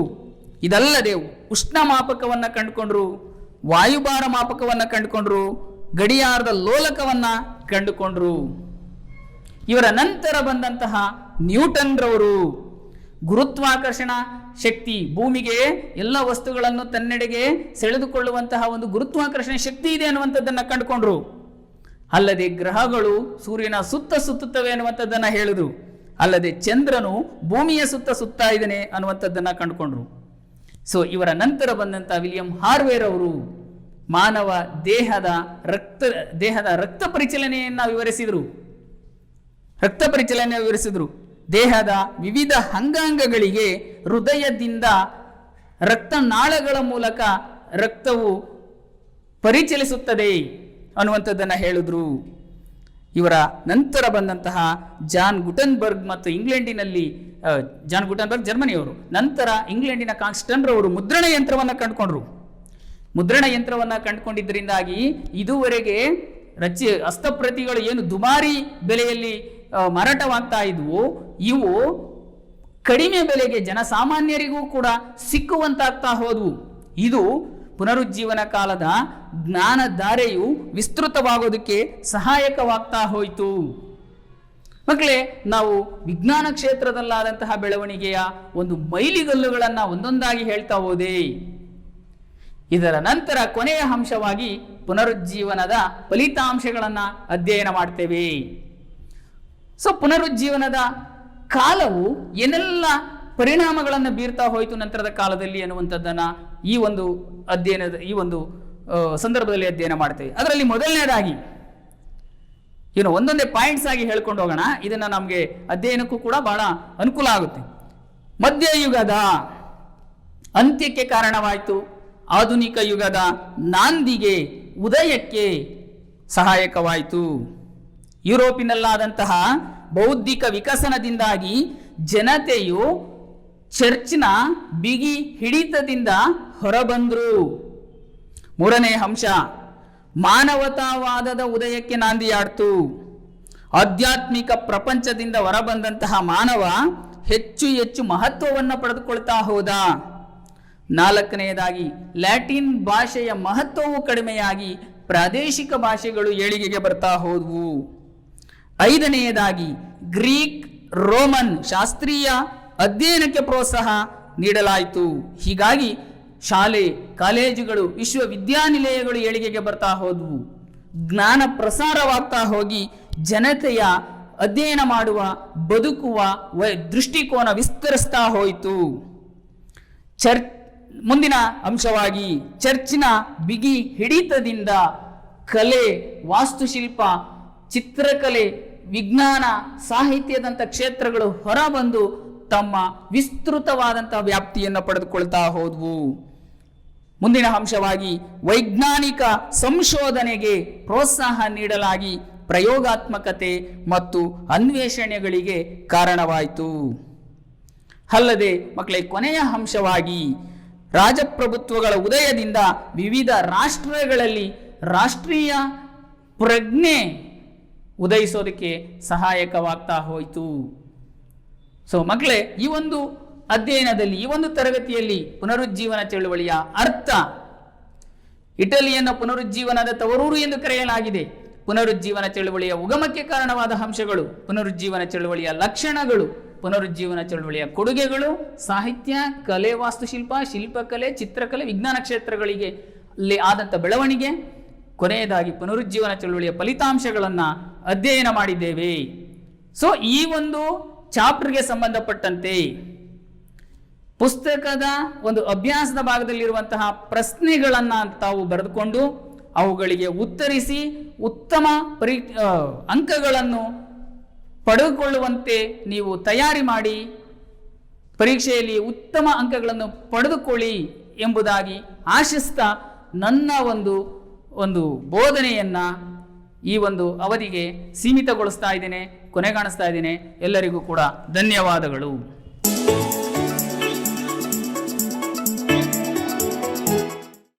ಇದಲ್ಲದೆ ಉಷ್ಣ ಮಾಪಕವನ್ನ ಕಂಡುಕೊಂಡ್ರು, ವಾಯುಭಾರ ಮಾಪಕವನ್ನ ಕಂಡುಕೊಂಡ್ರು, ಗಡಿಯಾರದ ಲೋಲಕವನ್ನ ಕಂಡುಕೊಂಡ್ರು. ಇವರ ನಂತರ ಬಂದಂತಹ ನ್ಯೂಟನ್ ರವರು ಗುರುತ್ವಾಕರ್ಷಣ ಶಕ್ತಿ, ಭೂಮಿಗೆ ಎಲ್ಲ ವಸ್ತುಗಳನ್ನು ತನ್ನೆಡೆಗೆ ಸೆಳೆದುಕೊಳ್ಳುವಂತಹ ಒಂದು ಗುರುತ್ವಾಕರ್ಷಣ ಶಕ್ತಿ ಇದೆ ಅನ್ನುವಂಥದ್ದನ್ನ ಕಂಡುಕೊಂಡ್ರು. ಅಲ್ಲದೆ ಗ್ರಹಗಳು ಸೂರ್ಯನ ಸುತ್ತ ಸುತ್ತುತ್ತವೆ ಅನ್ನುವಂಥದ್ದನ್ನ ಹೇಳಿದ್ರು. ಅಲ್ಲದೆ ಚಂದ್ರನು ಭೂಮಿಯ ಸುತ್ತ ಸುತ್ತಾ ಇದ್ದಾನೆ ಅನ್ನುವಂಥದ್ದನ್ನ ಕಂಡುಕೊಂಡ್ರು. ಸೊ ಇವರ ನಂತರ ಬಂದಂತಹ ವಿಲಿಯಂ ಹಾರ್ವೇರ್ ಅವರು ಮಾನವ ದೇಹದ ರಕ್ತ ಪರಿಚಲನೆಯನ್ನ ವಿವರಿಸಿದ್ರು. ದೇಹದ ವಿವಿಧ ಅಂಗಾಂಗಗಳಿಗೆ ಹೃದಯದಿಂದ ರಕ್ತನಾಳಗಳ ಮೂಲಕ ರಕ್ತವು ಪರಿಚಲಿಸುತ್ತದೆ ಅನ್ನುವಂಥದ್ದನ್ನು ಹೇಳಿದ್ರು. ಇವರ ನಂತರ ಬಂದಂತಹ ಜಾನ್ ಗುಟನ್ಬರ್ಗ್ ಮತ್ತು ಜಾನ್ ಗುಟನ್ಬರ್ಗ್ ಜರ್ಮನಿಯವರು, ನಂತರ ಇಂಗ್ಲೆಂಡಿನ ಕಾನ್ಸ್ಟನ್ ರವರು ಮುದ್ರಣ ಯಂತ್ರವನ್ನು ಕಂಡುಕೊಂಡ್ರು. ಮುದ್ರಣ ಯಂತ್ರವನ್ನು ಕಂಡುಕೊಂಡಿದ್ದರಿಂದಾಗಿ ಇದುವರೆಗೆ ಹಸ್ತಪ್ರತಿಗಳು ಏನು ದುಬಾರಿ ಬೆಲೆಯಲ್ಲಿ ಮಾರಾಟವಾಗ್ತಾ ಇದ್ವು, ಇವು ಕಡಿಮೆ ಬೆಲೆಗೆ ಜನಸಾಮಾನ್ಯರಿಗೂ ಕೂಡ ಸಿಕ್ಕುವಂತಾಗ್ತಾ ಹೋದವು. ಇದು ಪುನರುಜ್ಜೀವನ ಕಾಲದ ಜ್ಞಾನಧಾರೆಯು ವಿಸ್ತೃತವಾಗೋದಕ್ಕೆ ಸಹಾಯಕವಾಗ್ತಾ ಹೋಯಿತು. ಮಕ್ಕಳೇ, ನಾವು ವಿಜ್ಞಾನ ಕ್ಷೇತ್ರದಲ್ಲಾದಂತಹ ಬೆಳವಣಿಗೆಯ ಒಂದು ಮೈಲಿಗಲ್ಲುಗಳನ್ನು ಒಂದೊಂದಾಗಿ ಹೇಳ್ತಾ ಹೋದೆ. ಇದರ ನಂತರ ಕೊನೆಯ ಅಂಶವಾಗಿ ಪುನರುಜ್ಜೀವನದ ಫಲಿತಾಂಶಗಳನ್ನು ಅಧ್ಯಯನ ಮಾಡ್ತೇವೆ. ಸೊ ಪುನರುಜ್ಜೀವನದ ಕಾಲವು ಏನೆಲ್ಲ ಪರಿಣಾಮಗಳನ್ನು ಬೀರ್ತಾ ಹೋಯಿತು ನಂತರದ ಕಾಲದಲ್ಲಿ ಅನ್ನುವಂಥದ್ದನ್ನ ಈ ಒಂದು ಸಂದರ್ಭದಲ್ಲಿ ಅಧ್ಯಯನ ಮಾಡ್ತೇವೆ. ಅದರಲ್ಲಿ ಮೊದಲನೇದಾಗಿ ಒಂದೊಂದೇ ಪಾಯಿಂಟ್ಸ್ ಆಗಿ ಹೇಳ್ಕೊಂಡು ಹೋಗೋಣ. ಇದನ್ನ ನಮಗೆ ಅಧ್ಯಯನಕ್ಕೂ ಕೂಡ ಬಹಳ ಅನುಕೂಲ ಆಗುತ್ತೆ. ಮಧ್ಯಯುಗದ ಅಂತ್ಯಕ್ಕೆ ಕಾರಣವಾಯಿತು. ಆಧುನಿಕ ಯುಗದ ನಾಂದಿಗೆ ಉದಯಕ್ಕೆ ಸಹಾಯಕವಾಯಿತು. ಯುರೋಪಿನಲ್ಲಾದಂತಹ ಬೌದ್ಧಿಕ ವಿಕಸನದಿಂದಾಗಿ ಜನತೆಯು ಚರ್ಚ್ನ ಬಿಗಿ ಹಿಡಿತದಿಂದ ಹೊರಬಂದ್ರು. ಮೂರನೇ ಅಂಶ, ಮಾನವತಾವಾದದ ಉದಯಕ್ಕೆ ನಾಂದಿಯಾಡ್ತು. ಆಧ್ಯಾತ್ಮಿಕ ಪ್ರಪಂಚದಿಂದ ಹೊರಬಂದಂತಹ ಮಾನವ ಹೆಚ್ಚು ಹೆಚ್ಚು ಮಹತ್ವವನ್ನು ಪಡೆದುಕೊಳ್ತಾ ಹೋದ. ನಾಲ್ಕನೆಯದಾಗಿ, ಲ್ಯಾಟಿನ್ ಭಾಷೆಯ ಮಹತ್ವವು ಕಡಿಮೆಯಾಗಿ ಪ್ರಾದೇಶಿಕ ಭಾಷೆಗಳು ಏಳಿಗೆಗೆ ಬರ್ತಾ ಹೋದವು. ಐದನೆಯದಾಗಿ, ಗ್ರೀಕ್ ರೋಮನ್ ಶಾಸ್ತ್ರೀಯ ಅಧ್ಯಯನಕ್ಕೆ ಪ್ರೋತ್ಸಾಹ ನೀಡಲಾಯಿತು. ಹೀಗಾಗಿ ಶಾಲೆ ಕಾಲೇಜುಗಳು ವಿಶ್ವವಿದ್ಯಾನಿಲಯಗಳು ಏಳಿಗೆಗೆ ಬರ್ತಾ ಹೋದವು. ಜ್ಞಾನ ಪ್ರಸಾರವಾಗ್ತಾ ಹೋಗಿ ಜನತೆಯ ಅಧ್ಯಯನ ಮಾಡುವ ಬದುಕುವ ದೃಷ್ಟಿಕೋನ ವಿಸ್ತರಿಸ್ತಾ ಹೋಯಿತು. ಮುಂದಿನ ಅಂಶವಾಗಿ, ಚರ್ಚಿನ ಬಿಗಿ ಹಿಡಿತದಿಂದ ಕಲೆ, ವಾಸ್ತುಶಿಲ್ಪ, ಚಿತ್ರಕಲೆ, ವಿಜ್ಞಾನ, ಸಾಹಿತ್ಯದಂಥ ಕ್ಷೇತ್ರಗಳು ಹೊರಬಂದು ತಮ್ಮ ವಿಸ್ತೃತವಾದಂತಹ ವ್ಯಾಪ್ತಿಯನ್ನು ಪಡೆದುಕೊಳ್ತಾ ಹೋದವು. ಮುಂದಿನ ಅಂಶವಾಗಿ, ವೈಜ್ಞಾನಿಕ ಸಂಶೋಧನೆಗೆ ಪ್ರೋತ್ಸಾಹ ನೀಡಲಾಗಿ ಪ್ರಯೋಗಾತ್ಮಕತೆ ಮತ್ತು ಅನ್ವೇಷಣೆಗಳಿಗೆ ಕಾರಣವಾಯಿತು. ಅಲ್ಲದೆ ಮಕ್ಕಳೇ, ಕೊನೆಯ ಅಂಶವಾಗಿ, ರಾಜಪ್ರಭುತ್ವಗಳ ಉದಯದಿಂದ ವಿವಿಧ ರಾಷ್ಟ್ರಗಳಲ್ಲಿ ರಾಷ್ಟ್ರೀಯ ಪ್ರಜ್ಞೆ ಉದಯಿಸೋದಕ್ಕೆ ಸಹಾಯಕವಾಗ್ತಾ ಹೋಯಿತು. ಸೊ ಮಕ್ಕಳೇ, ಈ ಒಂದು ಅಧ್ಯಯನದಲ್ಲಿ, ಈ ಒಂದು ತರಗತಿಯಲ್ಲಿ ಪುನರುಜ್ಜೀವನ ಚಳುವಳಿಯ ಅರ್ಥ, ಇಟಲಿಯನ್ನು ಪುನರುಜ್ಜೀವನದ ತವರೂರು ಎಂದು ಕರೆಯಲಾಗಿದೆ. ಪುನರುಜ್ಜೀವನ ಚಳುವಳಿಯ ಉಗಮಕ್ಕೆ ಕಾರಣವಾದ ಅಂಶಗಳು, ಪುನರುಜ್ಜೀವನ ಚಳುವಳಿಯ ಲಕ್ಷಣಗಳು, ಪುನರುಜ್ಜೀವನ ಚಳುವಳಿಯ ಕೊಡುಗೆಗಳು, ಸಾಹಿತ್ಯ, ಕಲೆ, ವಾಸ್ತುಶಿಲ್ಪ, ಶಿಲ್ಪಕಲೆ, ಚಿತ್ರಕಲೆ, ವಿಜ್ಞಾನ ಕ್ಷೇತ್ರಗಳಿಗೆ ಅಲ್ಲಿ ಆದಂಥ ಬೆಳವಣಿಗೆ, ಕೊನೆಯದಾಗಿ ಪುನರುಜ್ಜೀವನ ಚಳುವಳಿಯ ಫಲಿತಾಂಶಗಳನ್ನು ಅಧ್ಯಯನ ಮಾಡಿದ್ದೇವೆ. ಸೊ ಈ ಒಂದು ಚಾಪ್ಟರ್ಗೆ ಸಂಬಂಧಪಟ್ಟಂತೆ ಪುಸ್ತಕದ ಒಂದು ಅಭ್ಯಾಸದ ಭಾಗದಲ್ಲಿರುವಂತಹ ಪ್ರಶ್ನೆಗಳನ್ನು ತಾವು ಬರೆದುಕೊಂಡು ಅವುಗಳಿಗೆ ಉತ್ತರಿಸಿ ಉತ್ತಮ ಅಂಕಗಳನ್ನು ಪಡೆದುಕೊಳ್ಳುವಂತೆ ನೀವು ತಯಾರಿ ಮಾಡಿ ಪರೀಕ್ಷೆಯಲ್ಲಿ ಉತ್ತಮ ಅಂಕಗಳನ್ನು ಪಡೆದುಕೊಳ್ಳಿ ಎಂಬುದಾಗಿ ಆಶಿಸ್ತಾ ನನ್ನ ಒಂದು ಬೋಧನೆಯನ್ನು ಈ ಒಂದು ಅವಧಿಗೆ ಸೀಮಿತಗೊಳಿಸ್ತಾ ಇದ್ದೇನೆ, ಕೊನೆಗಾಣಿಸ್ತಾ ಇದ್ದೇನೆ. ಎಲ್ಲರಿಗೂ ಕೂಡ ಧನ್ಯವಾದಗಳು.